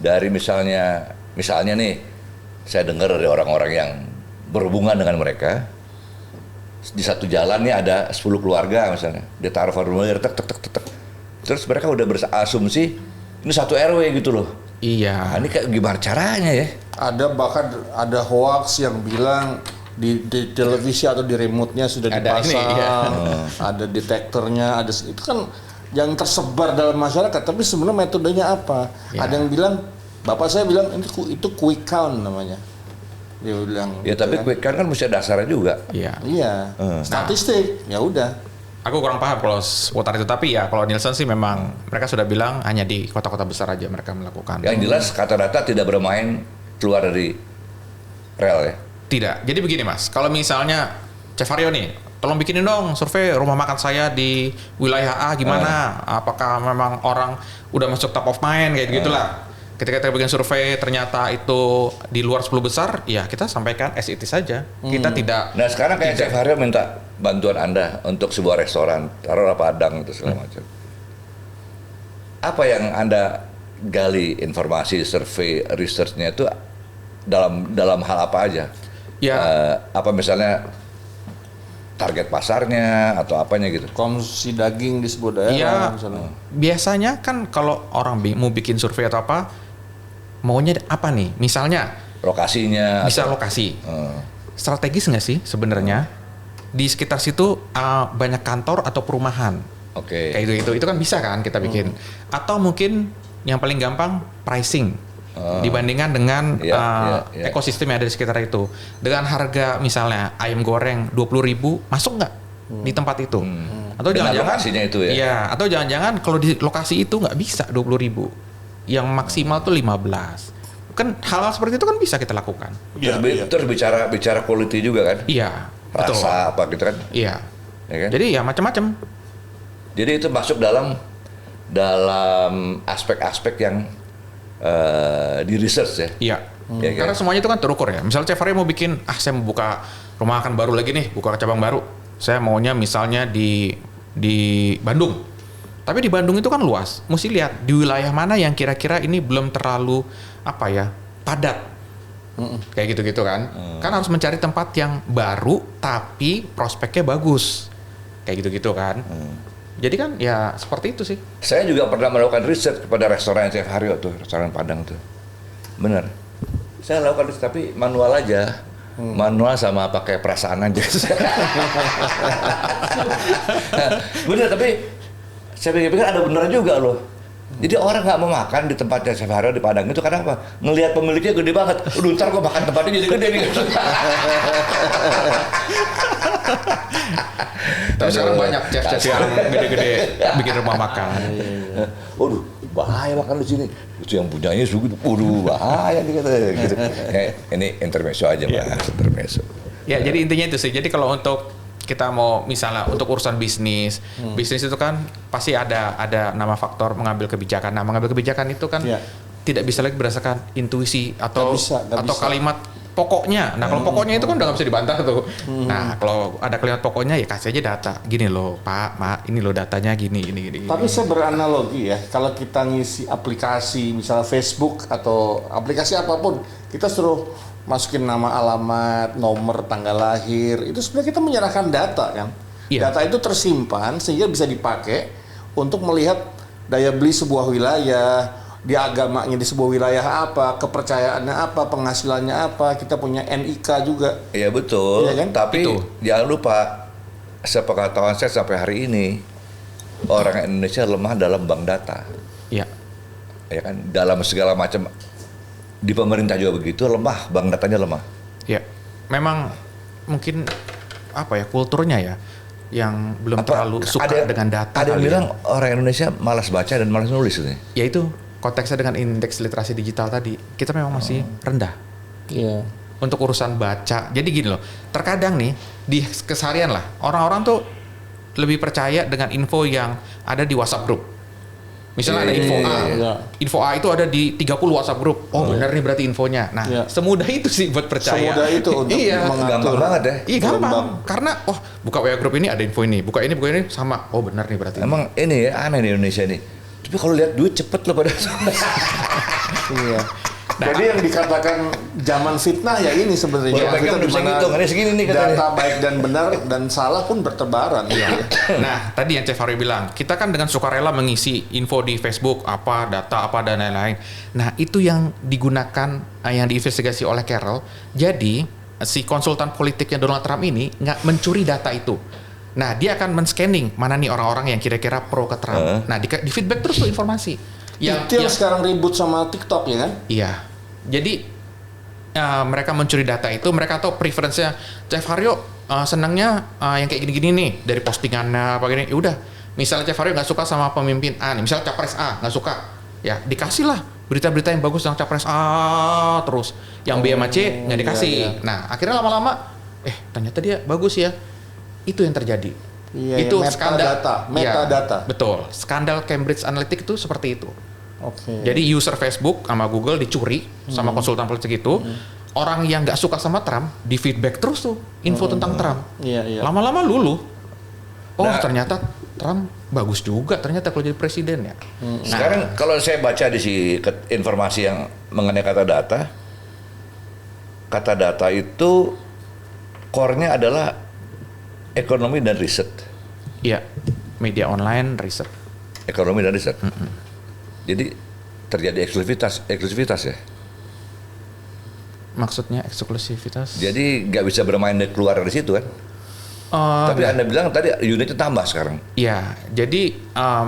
Dari misalnya nih saya dengar dari orang-orang yang berhubungan dengan mereka, di satu jalan nih ada 10 keluarga misalnya, dia taruh formulir tek. Terus mereka udah berasumsi ini satu RW gitu loh. Iya. Nah, ini kayak gimana caranya ya? Ada bahkan ada hoax yang bilang di televisi atau di remote-nya sudah Ada ini, dipasang, iya. ada detektornya, ada itu kan yang tersebar dalam masyarakat. Tapi sebenarnya metodenya apa? Ya. Ada yang bilang, bapak saya bilang itu quick count namanya. Dia bilang. Ya gitu tapi kan. quick count kan mesti ada dasarnya juga. Iya. Iya. Statistik, ya udah. Aku kurang paham kalau seputar itu, tapi ya kalau Nielsen sih memang mereka sudah bilang hanya di kota-kota besar aja mereka melakukan. Yang jelas kata data tidak bermain keluar dari rel ya. Tidak. Jadi begini Mas, kalau misalnya Chef Haryo nih, tolong bikinin dong survei rumah makan saya di wilayah A gimana? Apakah memang orang udah masuk top of mind kayak gitulah. Ketika kita bikin survei ternyata itu di luar 10 besar, ya kita sampaikan as it is saja. Kita tidak. Nah sekarang kayak Chef Haryo minta bantuan Anda untuk sebuah restoran, taruhlah Padang itu segala macam. Apa yang Anda gali informasi, survei, research-nya itu dalam hal apa aja? Ya. Apa misalnya target pasarnya atau apanya gitu. Konsumsi daging di sebuah daerah Iya, misalnya. biasanya kan kalau orang mau bikin survei atau apa, maunya apa nih? Misalnya Lokasinya bisa atau- lokasi. Eh, Strategis nggak sih sebenarnya? Di sekitar situ banyak kantor atau perumahan. Oke. Kayak itu kan bisa kan kita bikin. Atau mungkin yang paling gampang pricing. Dibandingkan dengan Iya. ekosistem yang ada di sekitar itu. Dengan harga misalnya ayam goreng 20.000 masuk nggak di tempat itu? Atau Dengan jangan-jangan lokasinya itu ya? Iya, atau jangan-jangan kalau di lokasi itu nggak bisa 20.000. Yang maksimal tuh 15. Kan hal-hal seperti itu kan bisa kita lakukan. Terus bicara quality juga kan? Iya, betul. Rasa apa gitu kan? Iya. Ya kan? Jadi ya macam-macam. Jadi itu masuk dalam aspek-aspek yang di research ya. Iya. Ya, kan? Karena semuanya itu kan terukur ya. Misalnya Chef Aryo mau bikin, saya mau buka rumah makan baru lagi nih, buka cabang baru. Saya maunya misalnya di Bandung. Tapi di Bandung itu kan luas. Mesti lihat di wilayah mana yang kira-kira ini belum terlalu padat. Kayak gitu-gitu kan. Kan harus mencari tempat yang baru tapi prospeknya bagus. Kayak gitu-gitu kan. Jadi kan ya seperti itu sih. Saya juga pernah melakukan riset kepada restoran Chef Haryo tuh, restoran Padang tuh. Bener. Saya lakukan riset tapi manual aja. Manual sama pakai perasaan aja. Bener, tapi saya pikir-pikir ada bener juga loh. Jadi orang nggak mau makan di tempatnya Chef Haryo di Padang itu karena apa? Ngelihat pemiliknya gede banget. Udah ntar gua makan tempatnya jadi gede nih. Tapi sekarang banyak chef-chef yang gede-gede bikin rumah makan. Waduh, bahaya makan di sini. Itu yang punyanya sugu, waduh bahaya nih kata gitu. Ini intermezzo aja Mas, intermezzo. Ya, jadi intinya itu sih. Jadi kalau untuk kita mau misalnya untuk urusan bisnis, bisnis itu kan pasti ada nama faktor mengambil kebijakan. Nah, mengambil kebijakan itu kan tidak bisa lagi berdasarkan intuisi atau Nggak bisa. kalimat pokoknya. Nah, kalau pokoknya itu kan udah nggak bisa dibantah tuh. Nah, kalau ada kalimat pokoknya ya kasih aja data. Gini loh, Pak, ini loh datanya gini. Tapi saya beranalogi ya, kalau kita ngisi aplikasi misalnya Facebook atau aplikasi apapun, kita suruh masukin nama, alamat, nomor, tanggal lahir, itu sebenarnya kita menyerahkan data kan. Iya. Data itu tersimpan sehingga bisa dipakai untuk melihat daya beli sebuah wilayah, di agamanya di sebuah wilayah apa, kepercayaannya apa, penghasilannya apa, kita punya NIK juga. Iya betul, Iya kan? tapi Itu. jangan lupa, sepengetahuan saya sampai hari ini, orang Indonesia lemah dalam bank data. Iya. Ya kan, dalam segala macam, di pemerintah juga begitu, lemah, bank datanya lemah. Ya. Memang mungkin apa ya kulturnya ya yang belum terlalu suka dengan data. Ada yang kali bilang ya. orang Indonesia malas baca dan malas nulis ini. Ya itu konteksnya dengan indeks literasi digital tadi, kita memang masih rendah Iya. untuk urusan baca. Jadi gini loh, terkadang nih di keseharian lah orang-orang tuh lebih percaya dengan info yang ada di WhatsApp group. Misalnya ada info A, iya. info A itu ada di 30 WhatsApp group. Oh benar nih berarti infonya. Nah Iya. semudah itu sih buat percaya. Semudah itu untuk iya. mengatur. Gampang banget ya. Iya gampang. Gelombang. Karena buka WA group ini ada info ini, buka ini sama. Oh benar nih berarti. Emang ini ya, aneh di Indonesia ini. Tapi kalau lihat duit cepet loh pada. Iya. Jadi yang dikatakan zaman fitnah ya ini sebenarnya. Wah, mereka Fitnah udah bisa di mana ngitung, ini segini nih katanya. data baik dan benar dan salah pun bertebaran. Iya. Nah, tadi yang Chef Haryo bilang, kita kan dengan sukarela mengisi info di Facebook, data, dan lain-lain. Nah, itu yang digunakan, yang diinvestigasi oleh Carroll. Jadi, si konsultan politiknya Donald Trump ini nggak mencuri data itu. Nah, dia akan men-scanning mana nih orang-orang yang kira-kira pro ke Trump. Nah, di feedback terus tuh informasi. Itu yang sekarang ribut sama TikTok ya kan? Iya. Jadi mereka mencuri data itu, mereka tahu preferensinya Chef Haryo senangnya yang kayak gini-gini nih dari postingannya apa gini. Ya udah, misalnya Chef Haryo nggak suka sama pemimpin A nih, misalnya capres A nggak suka, ya dikasih lah berita-berita yang bagus tentang capres A terus, yang B sama C nggak dikasih. Iya. Nah akhirnya lama-lama, ternyata dia bagus ya. Itu yang terjadi. Iya, Itu metadata. Iya, betul. Skandal Cambridge Analytica itu seperti itu. Oke. Jadi user Facebook sama Google dicuri sama konsultan politik itu. Orang yang nggak suka sama Trump di feedback terus tuh info tentang Trump. Iya. Lama-lama luluh. Nah, ternyata Trump bagus juga ternyata kalau jadi presiden ya. Sekarang kalau saya baca di informasi yang mengenai kata data itu core-nya adalah Ekonomi dan riset. Iya, media online, riset. Ekonomi dan riset. Jadi terjadi eksklusivitas ya. Maksudnya eksklusivitas? Jadi nggak bisa bermain dari keluar dari situ kan? Tapi Anda bilang tadi unitnya tambah sekarang. Iya, jadi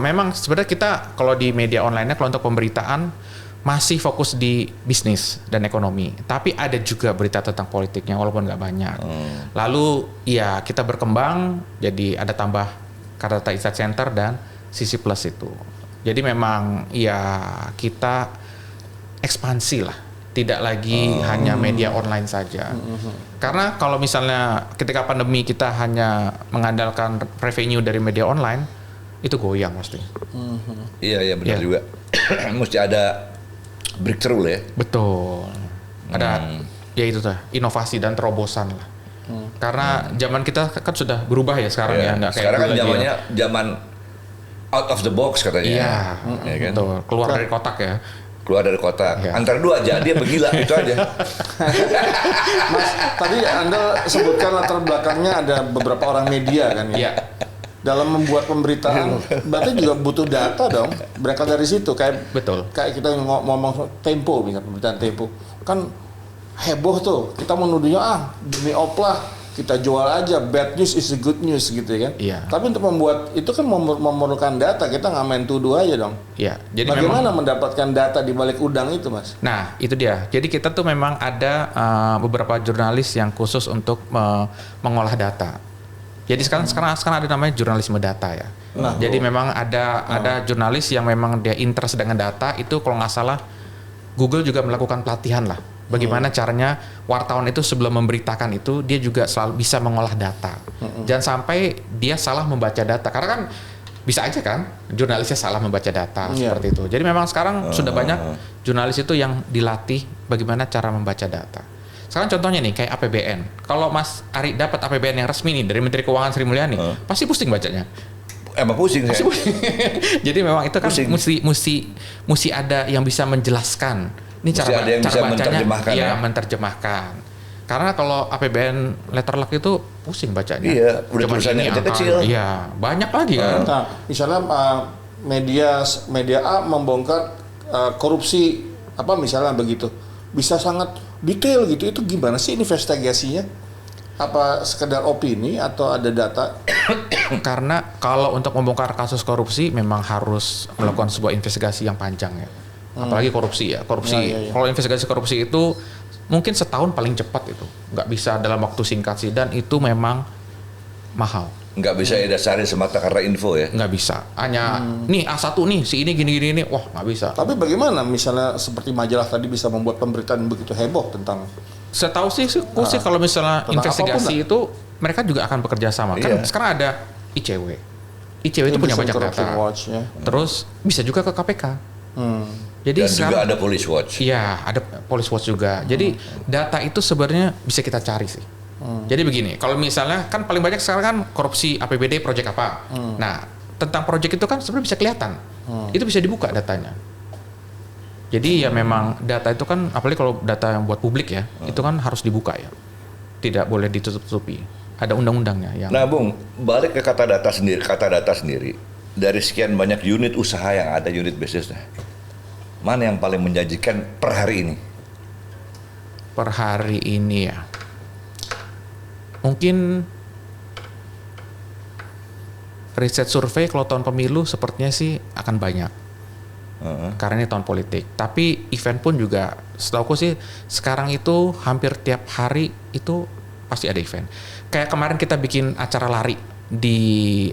memang sebenarnya kita kalau di media online-nya kalau untuk pemberitaan masih fokus di bisnis dan ekonomi. Tapi ada juga berita tentang politiknya walaupun nggak banyak. Lalu ya kita berkembang jadi ada tambah Kardata Insight Center dan Sisi Plus itu. Jadi memang ya kita ekspansi lah. Tidak lagi hanya media online saja. Karena kalau misalnya ketika pandemi kita hanya mengandalkan revenue dari media online, itu goyang pasti. Iya benar juga. Mesti ada breakthrough lah ya. Betul. Ada ya itu tuh inovasi dan terobosan lah. Karena zaman kita kan sudah berubah ya sekarang ya. Nggak kayak Sekarang kan dulu lagi zamannya zaman out of the box katanya. Iya, Ya kan? betul. Keluar dari kotak ya. Keluar dari kota. Iya. Antara dua aja dia begila itu aja. Mas, tadi Anda sebutkan latar belakangnya ada beberapa orang media kan ya. Iya. Dalam membuat pemberitaan, berarti juga butuh data dong. Berangkat dari situ kayak Betul. kayak kita ngomong Tempo misalnya pemberitaan Tempo kan heboh tuh. Kita menuduhnya demi oplah kita jual aja, bad news is the good news gitu kan. Iya. Tapi untuk membuat itu kan memerlukan data, kita nggak main tuduh aja dong. Iya. Jadi Bagaimana memang, mendapatkan data di balik udang itu, Mas? nah itu dia. Jadi kita tuh memang ada beberapa jurnalis yang khusus untuk mengolah data. Jadi sekarang ada namanya jurnalisme data ya. Nah, jadi memang ada jurnalis yang memang dia interest dengan data itu kalau nggak salah Google juga melakukan pelatihan lah. Bagaimana caranya wartawan itu sebelum memberitakan itu dia juga selalu bisa mengolah data. Jangan sampai dia salah membaca data. Karena kan bisa aja kan jurnalisnya salah membaca data seperti itu. Jadi memang sekarang sudah banyak jurnalis itu yang dilatih bagaimana cara membaca data. Sekarang contohnya nih kayak APBN. Kalau Mas Ari dapat APBN yang resmi nih dari Menteri Keuangan Sri Mulyani, pasti pusing bacanya. Emang pusing saya. Jadi memang itu kan Pusing. mesti ada yang bisa menjelaskan. Ini Mesti ada yang bisa bacanya, menerjemahkan ya. menerjemahkan. Karena kalau APBN letterluck itu pusing bacanya. Iya, udah Cuman tulisannya ini kecil-kecil. angka, iya, banyak lagi kan. Nah, misalnya media A membongkar korupsi apa misalnya begitu, bisa sangat detail gitu. Itu gimana sih investigasinya? Apa sekedar opini atau ada data? Karena kalau untuk membongkar kasus korupsi memang harus melakukan sebuah investigasi yang panjang ya. Apalagi korupsi ya. Ya. Kalau investigasi korupsi itu mungkin setahun paling cepat itu. Nggak bisa dalam waktu singkat sih. Dan itu memang mahal. Nggak bisa ya dasarnya semata karena info ya. Nggak bisa. Hanya nih A1 nih si ini gini-gini nih. Wah nggak bisa. Tapi bagaimana misalnya seperti majalah tadi bisa membuat pemberitaan begitu heboh tentang Setahu sih kalau misalnya tentang investigasi itu mereka juga akan bekerja sama. Kan Iya. sekarang ada ICW. ICW itu punya banyak Corruption data. Watch, ya. Terus bisa juga ke KPK. Jadi Dan sekarang juga ada Police Watch. iya, ada Police Watch juga. Jadi data itu sebenarnya bisa kita cari sih. Jadi begini, kalau misalnya kan paling banyak sekarang kan korupsi APBD proyek apa. Nah, tentang proyek itu kan sebenarnya bisa kelihatan. Itu bisa dibuka datanya. Jadi ya memang data itu kan apalagi kalau data yang buat publik ya, itu kan harus dibuka ya. Tidak boleh ditutup-tutupi. Ada undang-undangnya yang Nah, Bung, balik ke kata data sendiri. Dari sekian banyak unit usaha yang ada, unit bisnisnya, mana yang paling menjanjikan per hari ini? per hari ini ya. Mungkin riset survei kalau tahun pemilu sepertinya sih akan banyak. Karena ini tahun politik. Tapi event pun juga, setahuku sih sekarang itu hampir tiap hari itu pasti ada event. Kayak kemarin kita bikin acara lari di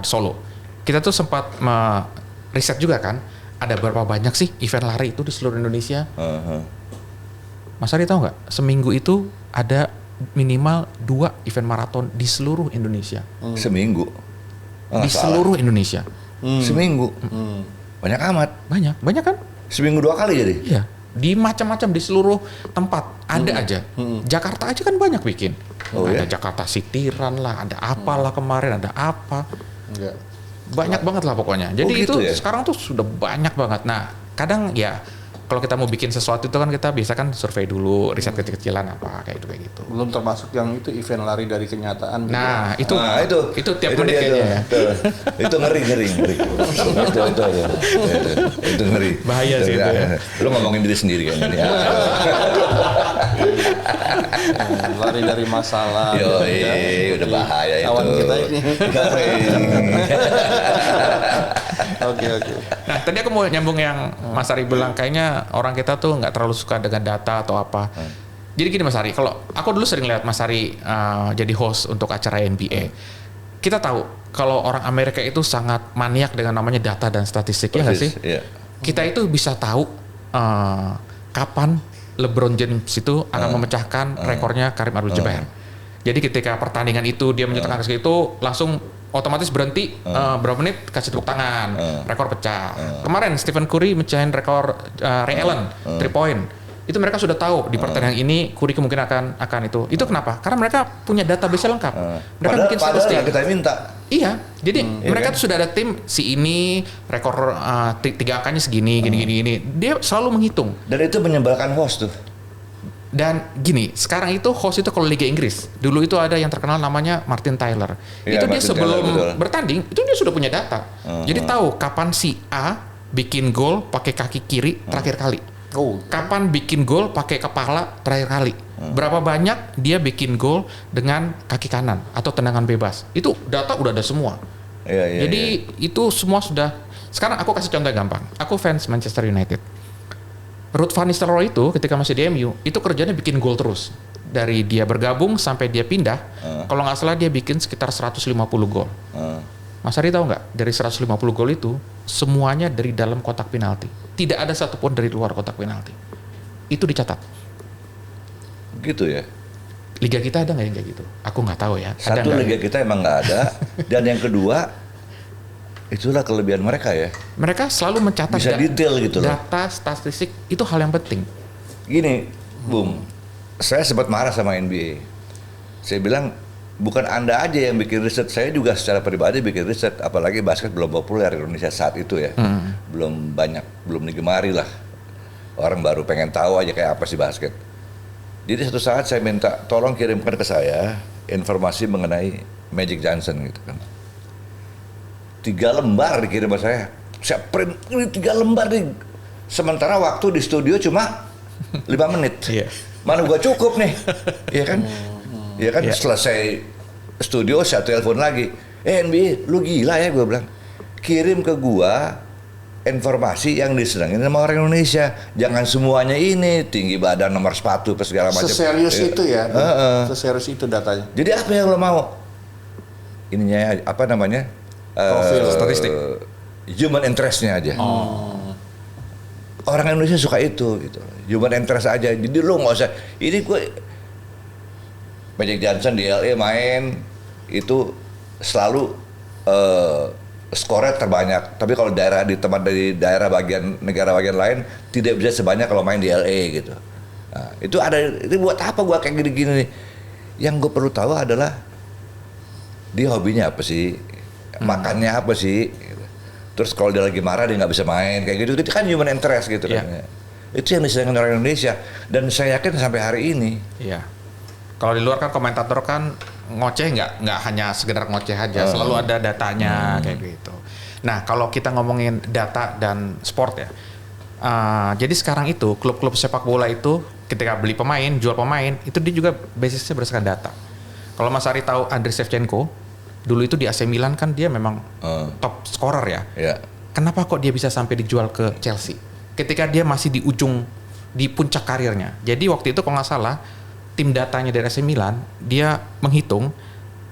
Solo. Kita tuh sempat riset juga kan, ada berapa banyak sih event lari itu di seluruh Indonesia. Mas Ari tahu nggak? Seminggu itu ada minimal 2 event maraton di seluruh Indonesia. Seminggu? Di seluruh Indonesia. Seminggu? Banyak amat. Banyak kan? Seminggu 2 kali jadi? Iya. Di macam-macam di seluruh tempat ada aja. Jakarta aja kan banyak bikin. Ada Jakarta City Run lah, ada apalah kemarin, ada apa. Banyak banget lah pokoknya. Jadi itu gitu ya? sekarang tuh sudah banyak banget. Nah, kadang ya kalau kita mau bikin sesuatu itu kan kita biasa kan survei dulu, riset kecil-kecilan apa kayak gitu. Belum termasuk yang itu event lari dari kenyataan. Nah, gitu. itu tiap menit dia kayaknya ya. Itu ngeri. Itu ngeri. Bahaya sih itu ya. Lu ngomongin diri sendiri kan ini. Lari dari masalah. Yo, gitu ya. udah bahaya itu. Kawan kita ini. Garing. Oke. Nah, tadi aku mau nyambung yang Mas Ari bilang kayaknya orang kita tuh nggak terlalu suka dengan data atau apa. Jadi gini Mas Ari, kalau aku dulu sering lihat Mas Ari jadi host untuk acara NBA. Kita tahu kalau orang Amerika itu sangat maniak dengan namanya data dan statistik, ya nggak sih? Iya. Kita itu bisa tahu kapan LeBron James itu akan memecahkan rekornya Kareem Abdul-Jabbar. Jadi ketika pertandingan itu dia mencetakkan segitu, langsung otomatis berhenti berapa menit kasih tepuk tangan, rekor pecah. Kemarin Stephen Curry mecahin rekor Ray Allen 3 point. Itu mereka sudah tahu di pertandingan ini Curry kemungkinan akan itu. Itu kenapa? Karena mereka punya database lengkap. Mereka bikin statistik. Padahal kita minta. Iya, jadi mereka kan? tuh sudah ada tim si ini rekor 3 angkanya segini, gini. Dia selalu menghitung. Dan itu menyebalkan host tuh. Dan gini, sekarang itu host itu kalau Liga Inggris, dulu itu ada yang terkenal namanya Martin Tyler. Iya, Itu dia Martin sebelum Tyler, betul. bertanding, itu dia sudah punya data. Jadi tahu kapan si A bikin gol pakai kaki kiri terakhir kali. Oh, Kapan bikin gol pakai kepala terakhir kali. Berapa banyak dia bikin gol dengan kaki kanan atau tendangan bebas. Itu data udah ada semua. Iya. Jadi itu semua sudah. Sekarang aku kasih contoh gampang. Aku fans Manchester United. Ruud van Nistelrooy itu ketika masih di MU itu kerjanya bikin gol terus. Dari dia bergabung sampai dia pindah, kalau nggak salah dia bikin sekitar 150 gol. Mas Ari tahu nggak? Dari 150 gol itu semuanya dari dalam kotak penalti. Tidak ada satupun dari luar kotak penalti. Itu dicatat. Gitu ya. Liga kita ada nggak yang kayak gitu? Aku nggak tahu ya. Ada Satu nggak liga ya? kita emang nggak ada. Dan yang kedua, itulah kelebihan mereka ya. Mereka selalu mencatat Bisa detail gitu loh. data statistik itu hal yang penting. Gini, Bung, saya sempat marah sama NBA. Saya bilang, bukan Anda aja yang bikin riset, saya juga secara pribadi bikin riset. Apalagi basket belum populer di Indonesia saat itu ya. Belum banyak, belum digemari lah. Orang baru pengen tahu aja kayak apa sih basket. Jadi satu saat saya minta, tolong kirimkan ke saya informasi mengenai Magic Johnson gitu kan. 3 lembar dikirim ke saya print ini 3 lembar nih. Sementara waktu di studio cuma 5 menit. Iya. Mana gua cukup nih, iya kan? Iya kan? Iya. Selesai studio saya telepon lagi. NBA, lu gila ya gua bilang. Kirim ke gua informasi yang disenangin sama orang Indonesia. Jangan semuanya ini tinggi badan, nomor sepatu, segala macam. seserius itu ya. Heeh. Seserius itu datanya. Jadi apa yang lo mau? Ininya apa namanya? Profil statistik. Human interest-nya aja. Orang Indonesia suka itu gitu. Human interest aja. Jadi lo nggak usah. Ini gue Magic Johnson di LA main itu selalu skornya terbanyak. Tapi kalau daerah di tempat dari daerah bagian negara bagian lain tidak bisa sebanyak kalau main di LA gitu. Nah, itu ada. Itu buat apa gue kayak gini-gini nih? Yang gue perlu tahu adalah dia hobinya apa sih? Makannya apa sih? Gitu. Terus kalau dia lagi marah dia nggak bisa main kayak gitu. Itu kan human interest gitu kan. Itu yang disayangkan orang Indonesia dan saya yakin sampai hari ini. Iya. Kalau di luar kan komentator kan ngoceh nggak hanya sekedar ngoceh aja, selalu ada datanya kayak gitu. Nah kalau kita ngomongin data dan sport ya, jadi sekarang itu klub-klub sepak bola itu ketika beli pemain, jual pemain itu dia juga basisnya berdasarkan data. Kalau Mas Ari tahu Andriy Shevchenko dulu itu di AC Milan kan dia memang top scorer ya. Ya. Kenapa kok dia bisa sampai dijual ke Chelsea? Ketika dia masih di puncak karirnya. Jadi waktu itu kalau nggak salah tim datanya dari AC Milan dia menghitung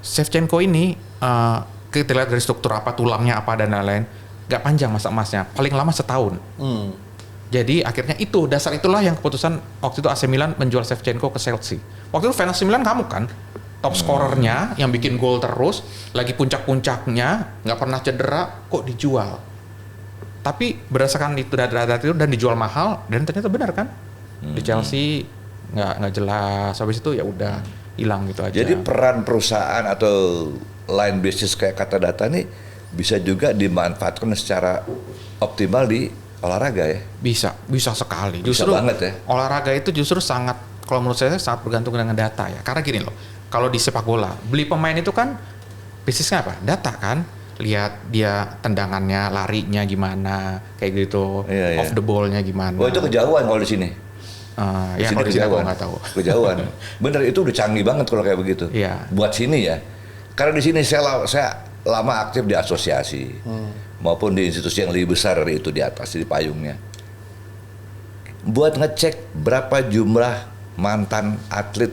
Shevchenko ini kita lihat dari struktur apa, tulangnya apa dan lain-lain, nggak panjang masa emasnya, paling lama setahun. Jadi akhirnya itu dasar itulah yang keputusan waktu itu AC Milan menjual Shevchenko ke Chelsea. Waktu itu fans AC Milan kamu kan top scorernya yang bikin gol terus, lagi puncak-puncaknya, nggak pernah cedera, kok dijual. Tapi berdasarkan itu data itu dan dijual mahal dan ternyata benar kan di Chelsea nggak jelas, habis itu ya udah hilang gitu aja. Jadi peran perusahaan atau line business kayak kata data ini bisa juga dimanfaatkan secara optimal di olahraga ya. Bisa sekali. Bisa Justru banget ya. olahraga itu justru sangat, kalau menurut saya sangat bergantung dengan data ya. Karena gini loh, kalau di sepak bola, beli pemain itu kan bisnisnya apa? Data kan. Lihat dia tendangannya, larinya gimana, kayak gitu. Iya. Off the ball-nya gimana. Oh itu kejauhan kalau di sini. Ya kalau di sini aku nggak tahu. Kejauhan. Bener itu udah canggih banget kalau kayak begitu. Iya. Buat sini ya. Karena di sini saya lama aktif di asosiasi maupun di institusi yang lebih besar dari itu di atas di payungnya. Buat ngecek berapa jumlah mantan atlet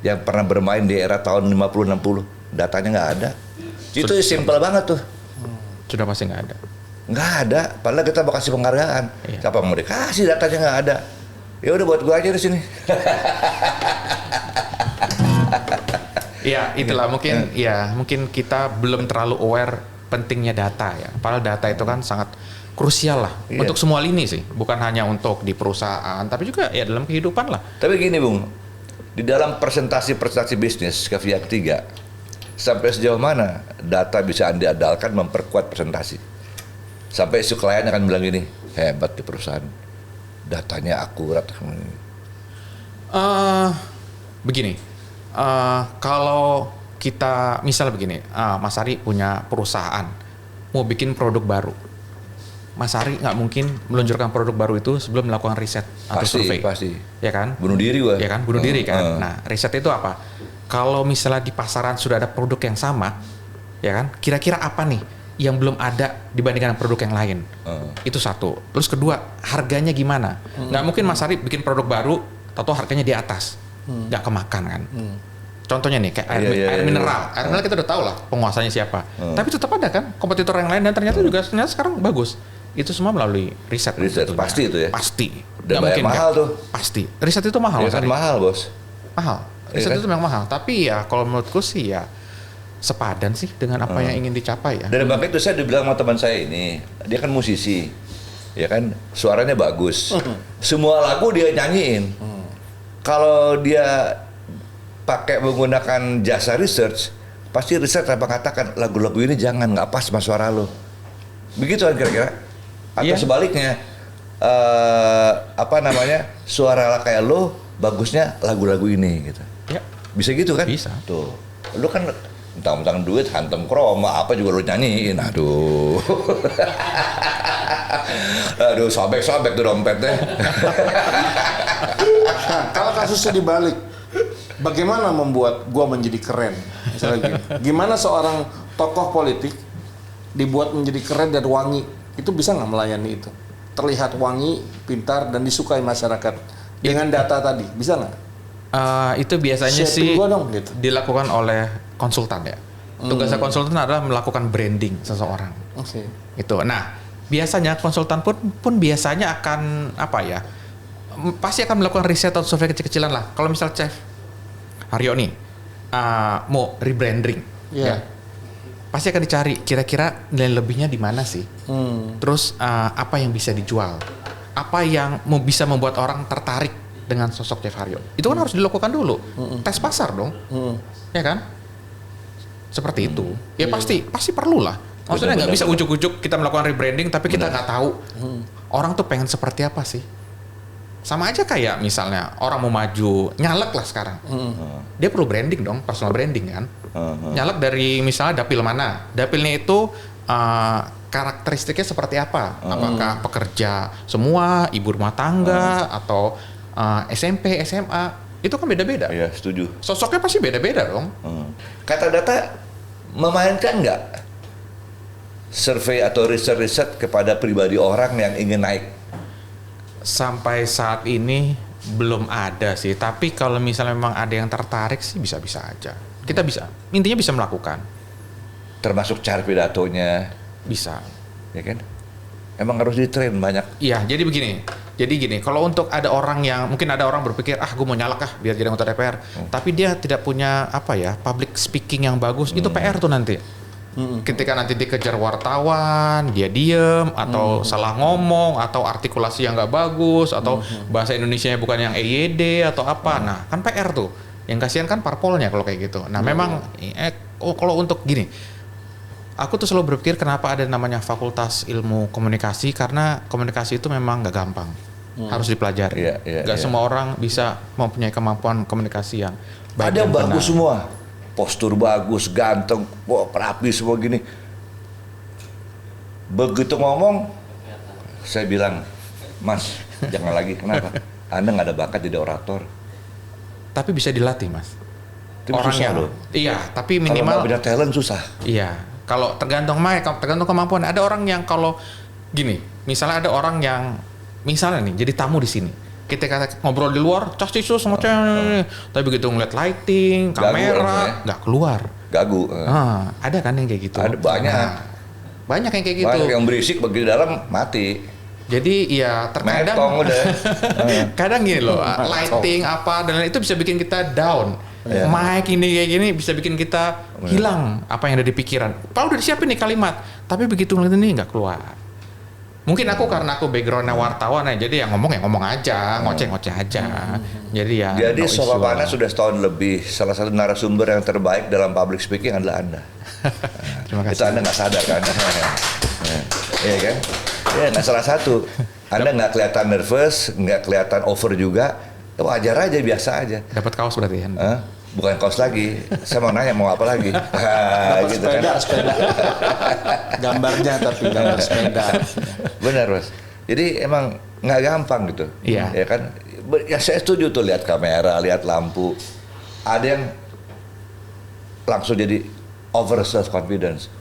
yang pernah bermain di era tahun 50-60, datanya nggak ada. Itu simpel banget tuh. Sudah pasti nggak ada. Nggak ada. Padahal kita mau kasih penghargaan. Iya. Siapa mau dikasih datanya nggak ada. Ya udah buat gua aja di sini. Iya, itulah mungkin kita belum terlalu aware pentingnya data ya. Padahal data itu kan sangat krusial lah untuk semua lini sih, bukan hanya untuk di perusahaan, tapi juga ya dalam kehidupan lah. Tapi gini Bung, di dalam presentasi bisnis ke pihak ketiga, sampai sejauh mana data bisa diandalkan memperkuat presentasi? Sampai si klien akan bilang gini, hebat di perusahaan, datanya akurat. Begini, kalau kita misal begini, Mas Ari punya perusahaan, mau bikin produk baru, Mas Ari nggak mungkin meluncurkan produk baru itu sebelum melakukan riset atau survei. Pasti. Ya kan? Bunuh diri gua. Ya kan, bunuh diri kan. Nah, riset itu apa? Kalau misalnya di pasaran sudah ada produk yang sama, ya kan? Kira-kira apa nih yang belum ada dibandingkan produk yang lain? Itu satu. Terus kedua, harganya gimana? Nggak mungkin Mas Ari bikin produk baru, atau harganya di atas, nggak kemakan kan? Contohnya nih kayak air mineral. Air mineral kita udah tahu lah penguasanya siapa. Tapi tetap ada kan kompetitor yang lain dan ternyata sekarang bagus. Itu semua melalui riset. Riset pasti itu ya. Pasti. Dan banyak mahal tuh. Pasti. Riset itu mahal. Riset mahal bos. Mahal. Riset itu memang mahal. Tapi ya kalau menurutku sih ya sepadan sih dengan apa yang ingin dicapai ya. Dan makanya itu saya dibilang sama teman saya ini, dia kan musisi, ya kan, suaranya bagus. Semua lagu dia nyanyiin. Kalau dia pakai menggunakan jasa research, pasti riset apa katakan lagu-lagu ini jangan, nggak pas sama suara lo. Begitu kan kira-kira? Atau sebaliknya, suara kayak lo bagusnya lagu-lagu ini gitu. Ya. Bisa gitu kan? Bisa. Tuh, lo kan mentang-mentang duit, hantem kroma, apa juga lo nyanyiin, aduh. Aduh, sobek-sobek tuh dompetnya. Nah, kalau kasusnya dibalik, bagaimana membuat gua menjadi keren? Misalnya gini, gimana seorang tokoh politik dibuat menjadi keren dan wangi? Itu bisa nggak melayani itu? Terlihat wangi, pintar, dan disukai masyarakat dengan data tadi, bisa nggak? Itu biasanya Shaping sih gua dong, gitu. dilakukan oleh konsultan ya. Tugasnya konsultan adalah melakukan branding seseorang. Oke. Itu. Nah, biasanya konsultan pun biasanya akan pasti akan melakukan riset atau survei kecil-kecilan lah. Kalau misal Chef Haryo nih mau rebranding, ya, pasti akan dicari kira-kira nilai lebihnya di mana sih. Terus apa yang bisa dijual, apa yang bisa membuat orang tertarik dengan sosok Chef Haryo. Itu kan harus dilakukan dulu, tes pasar dong, ya kan? Seperti itu. Ya pasti perlu lah. Maksudnya nggak bisa ujuk-ujuk kita melakukan rebranding tapi kita nggak tahu orang tuh pengen seperti apa sih. Sama aja kayak misalnya orang mau maju nyalek lah sekarang. Dia perlu branding dong, personal branding kan. Nyalek dari misalnya dapil mana? Dapilnya itu karakteristiknya seperti apa? Apakah pekerja semua, ibu rumah tangga atau SMP, SMA? Itu kan beda-beda. Iya, setuju. Sosoknya pasti beda-beda dong. Kata data memainkan nggak survei atau riset-riset kepada pribadi orang yang ingin naik? Sampai saat ini belum ada sih. Tapi kalau misalnya memang ada yang tertarik sih bisa-bisa aja. Kita bisa, intinya bisa melakukan. Termasuk cara pidatonya, Bisa. ya kan? Emang harus di-train banyak. Iya, jadi begini. Kalau untuk ada orang yang mungkin ada orang berpikir, gue mau nyalek biar jadi anggota DPR, tapi dia tidak punya public speaking yang bagus, itu PR tuh nanti. Ketika nanti dikejar wartawan, dia diem atau salah ngomong atau artikulasi yang nggak bagus atau bahasa Indonesianya bukan yang EYD atau apa, nah kan PR tuh. Yang kasihan kan parpolnya kalau kayak gitu. Nah memang kalau untuk gini, aku tuh selalu berpikir kenapa ada namanya Fakultas Ilmu Komunikasi, karena komunikasi itu memang nggak gampang, harus dipelajari. Nggak semua orang bisa mempunyai kemampuan komunikasi yang baik Ada dan bagus benar. semua, postur bagus, ganteng, rapi semua gini. Begitu ngomong, saya bilang, Mas, jangan lagi. Kenapa? Anda nggak ada bakat jadi orator. Tapi bisa dilatih, Mas. Itu susah loh. Iya, tapi Kalau nggak minimal. punya talent susah. Iya, kalau tergantung kemampuan. Ada orang yang kalau gini, misalnya ada orang yang misalnya nih jadi tamu di sini. Kita ngobrol di luar, tapi begitu ngeliat lighting, Gagu kamera, orangnya. nggak keluar. Gagu. Ada kan yang kayak gitu? Ada banyak. Banyak yang kayak gitu. Banyak yang berisik begitu dalam mati. Jadi ya terkadang Metong udah. kadang gini loh, lighting apa dan lain itu bisa bikin kita down. Iya. Mic ini kayak gini bisa bikin kita hilang apa yang ada di pikiran. Kalau udah disiapin nih kalimat, tapi begitu ngeliat ini nggak keluar. Mungkin aku backgroundnya wartawan ya, jadi yang ngomong aja, ngoceh aja. Jadi ya. Jadi no Sofa issue lah. Panas sudah setahun lebih. Salah satu narasumber yang terbaik dalam public speaking adalah Anda. Terima kasih. Itu Anda nggak sadar kan? Iya kan? Ya, nah salah satu. Anda nggak kelihatan nervous, nggak kelihatan over juga. Wajar aja, biasa aja. Dapat kaos berarti kan? Hah? Bukan kaos lagi. Saya mau nanya mau apa lagi? Dapat Gitu sepeda, kan? sepeda. Gambarnya tapi gambar sepeda. Benar, Mas. Jadi emang nggak gampang gitu. Iya. Ya kan? Ya saya setuju tuh lihat kamera, lihat lampu. Ada yang langsung jadi over self confidence.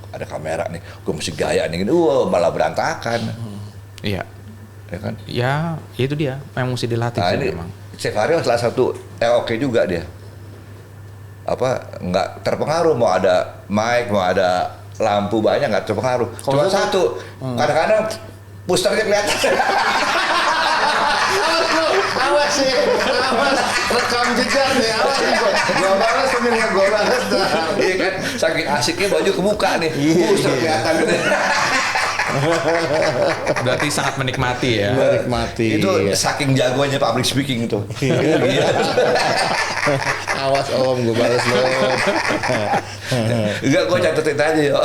Ada kamera nih, gue mesti gaya nih, gini. Malah berantakan. Iya. Ya kan? Ya, itu dia. Memang mesti dilatih Nah sih ini memang. Chef Haryo salah satu oke juga dia. Apa nggak terpengaruh mau ada mic, mau ada lampu banyak nggak terpengaruh. Cuma saya- satu, kadang-kadang posternya kelihatan. Awas sih, awas rekam jejak nih, awas nih gua balas pemirsa, gua balas dah. Iya kan, saking asiknya baju kebuka nih, poster kelihatan gitu. Berarti sangat menikmati ya. Menikmati. Itu saking jagonya public speaking itu. Awas om, gua balas lo. Enggak, gue catetin aja yo.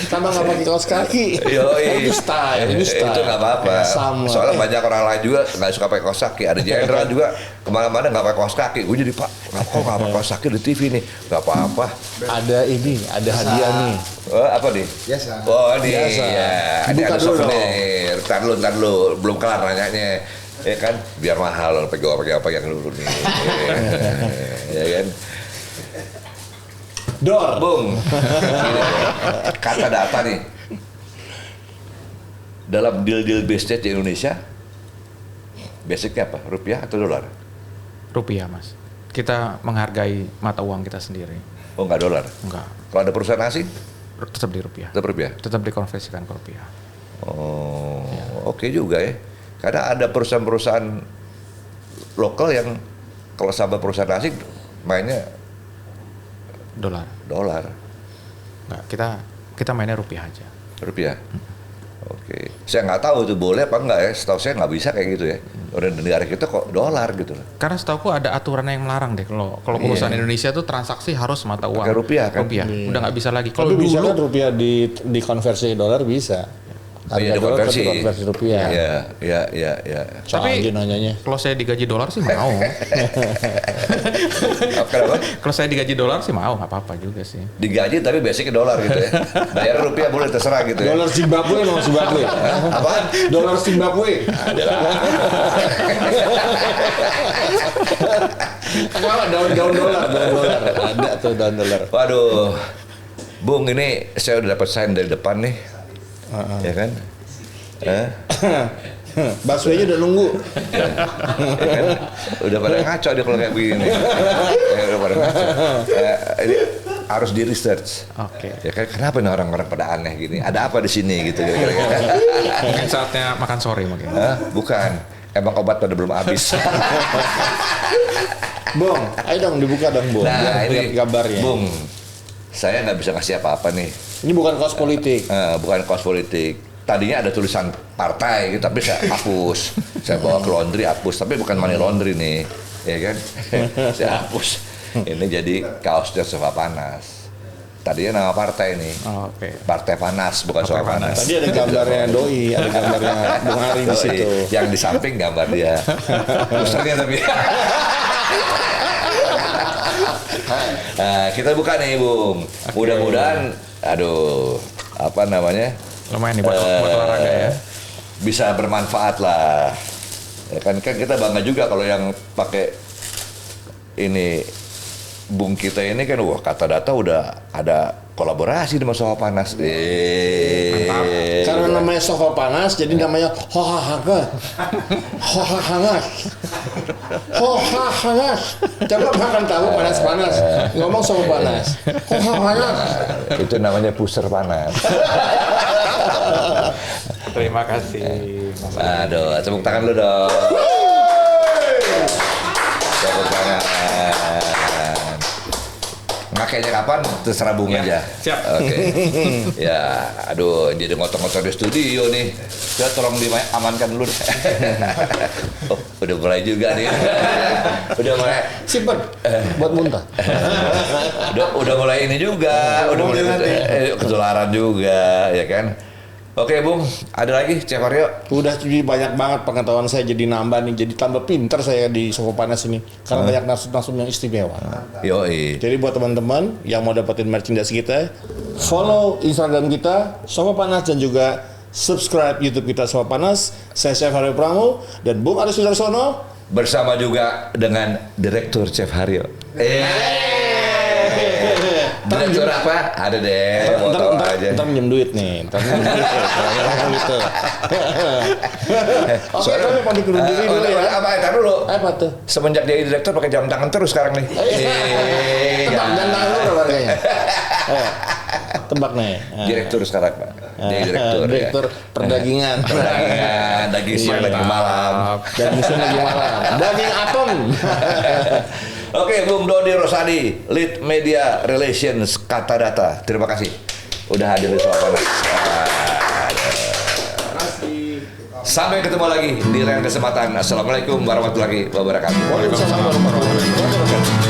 Tambah nggak pakai kaos kaki. Yoi. Itu style, itu style. Itu nggak apa-apa. Sama. Soalnya banyak orang lain juga nggak suka pakai kaos kaki. Ada jenderal juga kemana-mana nggak pakai kaos kaki. Gue jadi Pak, kok nggak pakai kaos kaki di TV nih? Nggak apa-apa. Ada ini, ada hadiah nih. Oh, apa nih? Biasa. Oh, nih. Biasa. Ya, Buka ada dulu souvenir. Ntar lu, belum kelar nanyanya. Ya kan, biar mahal pakai apa yang dulu nih. Ya kan. Dor. Bung, kata data nih. Dalam deal-deal bisnis di Indonesia, basicnya apa? Rupiah atau dolar? Rupiah, Mas. Kita menghargai mata uang kita sendiri. Oh, nggak dolar. Enggak, Kalau ada perusahaan asing, tetap di rupiah. tetap rupiah. Tetap dikonversikan ke rupiah. Oh, oke juga ya. Karena ada perusahaan-perusahaan lokal yang kalau sama perusahaan asing mainnya Dolar. dolar, Enggak, kita mainnya rupiah aja. rupiah. Oke, saya nggak tahu itu boleh apa enggak ya. Setahu saya nggak bisa kayak gitu ya. Orang negara kita kok dolar gitu loh. Karena setahuku ada aturan yang melarang deh kalau perusahaan Indonesia tuh transaksi harus mata uang. Pakai rupiah kan? Rupiah. Udah nggak bisa lagi. Kalau Kalau bisa dulu kan rupiah dikonversi dolar bisa. Iya, Harga dolar dikonversi. tapi konversi rupiah. Iya. Tapi- Canggih nanyanya. kalau saya digaji dolar sih mau. Kenapa? Kalau saya digaji dolar sih mau, nggak apa-apa juga sih. Digaji tapi basicnya dolar gitu ya. Bayar rupiah boleh terserah gitu ya. Dolar Zimbabwe mau Zimbabwe. Apaan? Dolar Zimbabwe. Apa daun dolar, ada tuh daun dolar. Waduh, Bung ini saya udah dapat sign dari depan nih, ya kan? Busway-nya udah nunggu. Ya kan? Udah pada ngaco dia kalau kayak begini. Udah pada ngaco. Ini harus di research. Oke. Ya kan? Kenapa nih orang-orang pada aneh gini? Ada apa di sini gitu kira-kira? Mungkin saatnya makan sore mungkin. Hah? Bukan. Emang obat pada belum habis. Bung, ayo dong dibuka dong, Bung. Nah Biar lihat ini, gambarnya. Bung, saya nggak bisa ngasih apa-apa nih. Ini bukan kaos politik. Bukan kaos politik. Tadinya ada tulisan partai, gitu, tapi saya hapus. Saya bawa ke laundry, hapus. Tapi bukan money laundry nih, ya kan? Saya hapus. Ini jadi kaosnya Sofa Panas. Tadinya nama partai nih. Oh, oke. Partai Panas bukan Sofa Panas. Tadi ada gambarnya Doi, ada gambarnya Bung Ari di situ. Yang di samping gambar dia. Posternya tapi. Nah, kita buka nih, Bung. Mudah-mudahan, aduh, apa namanya? Lumayan nih buat olahraga ya. Bisa bermanfaat lah. Ya kan kita bangga juga kalau yang pakai ini Bung kita ini kan kata data udah ada kolaborasi dengan Sofa Panas. Karena namanya Sofa Panas, jadi namanya Hoha Hangat. Hoha Hangat. Hoha Hangat. Coba makan tahu panas-panas. Ngomong Sofa Panas. Hoha Hangat. Itu namanya pusar panas. Terima kasih. Mas Ari. Aduh, tepuk tangan lu dong. Tepuk tangan. Ngakainya kapan? Terserah Bung aja. Siap. Oke. Ya, aduh, jadi ngotot-ngotot di studio nih. Ya, tolong diamankan dulu deh. Oh, udah mulai juga nih. Udah mulai. Simpen buat muntah. Udah mulai ini juga. Udah mulai ketularan juga, ya kan? Oke, Bung. Ada lagi, Chef Aryo? Udah jadi banyak banget pengetahuan saya jadi nambah nih, jadi tambah pinter saya di Sofa Panas ini karena banyak narsum-narsum yang istimewa. Yoi. Jadi buat teman-teman yang mau dapetin merchandise kita, follow Instagram kita Sofa Panas dan juga subscribe YouTube kita Sofa Panas. Saya Chef Haryo Pramo dan Bung Aris Sudarsono Bersama juga dengan Direktur Chef Haryo. Direktur apa? Ada deh, foto aja. Ntar minjem duit nih, ntar minjem duit gitu. Oke, kami pamit undur diri dulu ya. Apa? Taruh dulu. Apa tuh? Semenjak jadi direktur pakai jam tangan terus sekarang nih. Tebak dan tangan lu berapa harganya? Tebak nih. Direktur sekarang, Pak. Jadi direktur. Direktur perdagingan. Perdagingan, daging siang daging malam. Daging siang daging malam. Daging apem. Oke, Bung Dodi Rosadi, Lead Media Relations Kata Data. Terima kasih udah hadir di Sofa Panas. Sampai ketemu lagi di lain kesempatan. Assalamualaikum warahmatullahi wabarakatuh. Waalaikumsalam warahmatullahi wabarakatuh.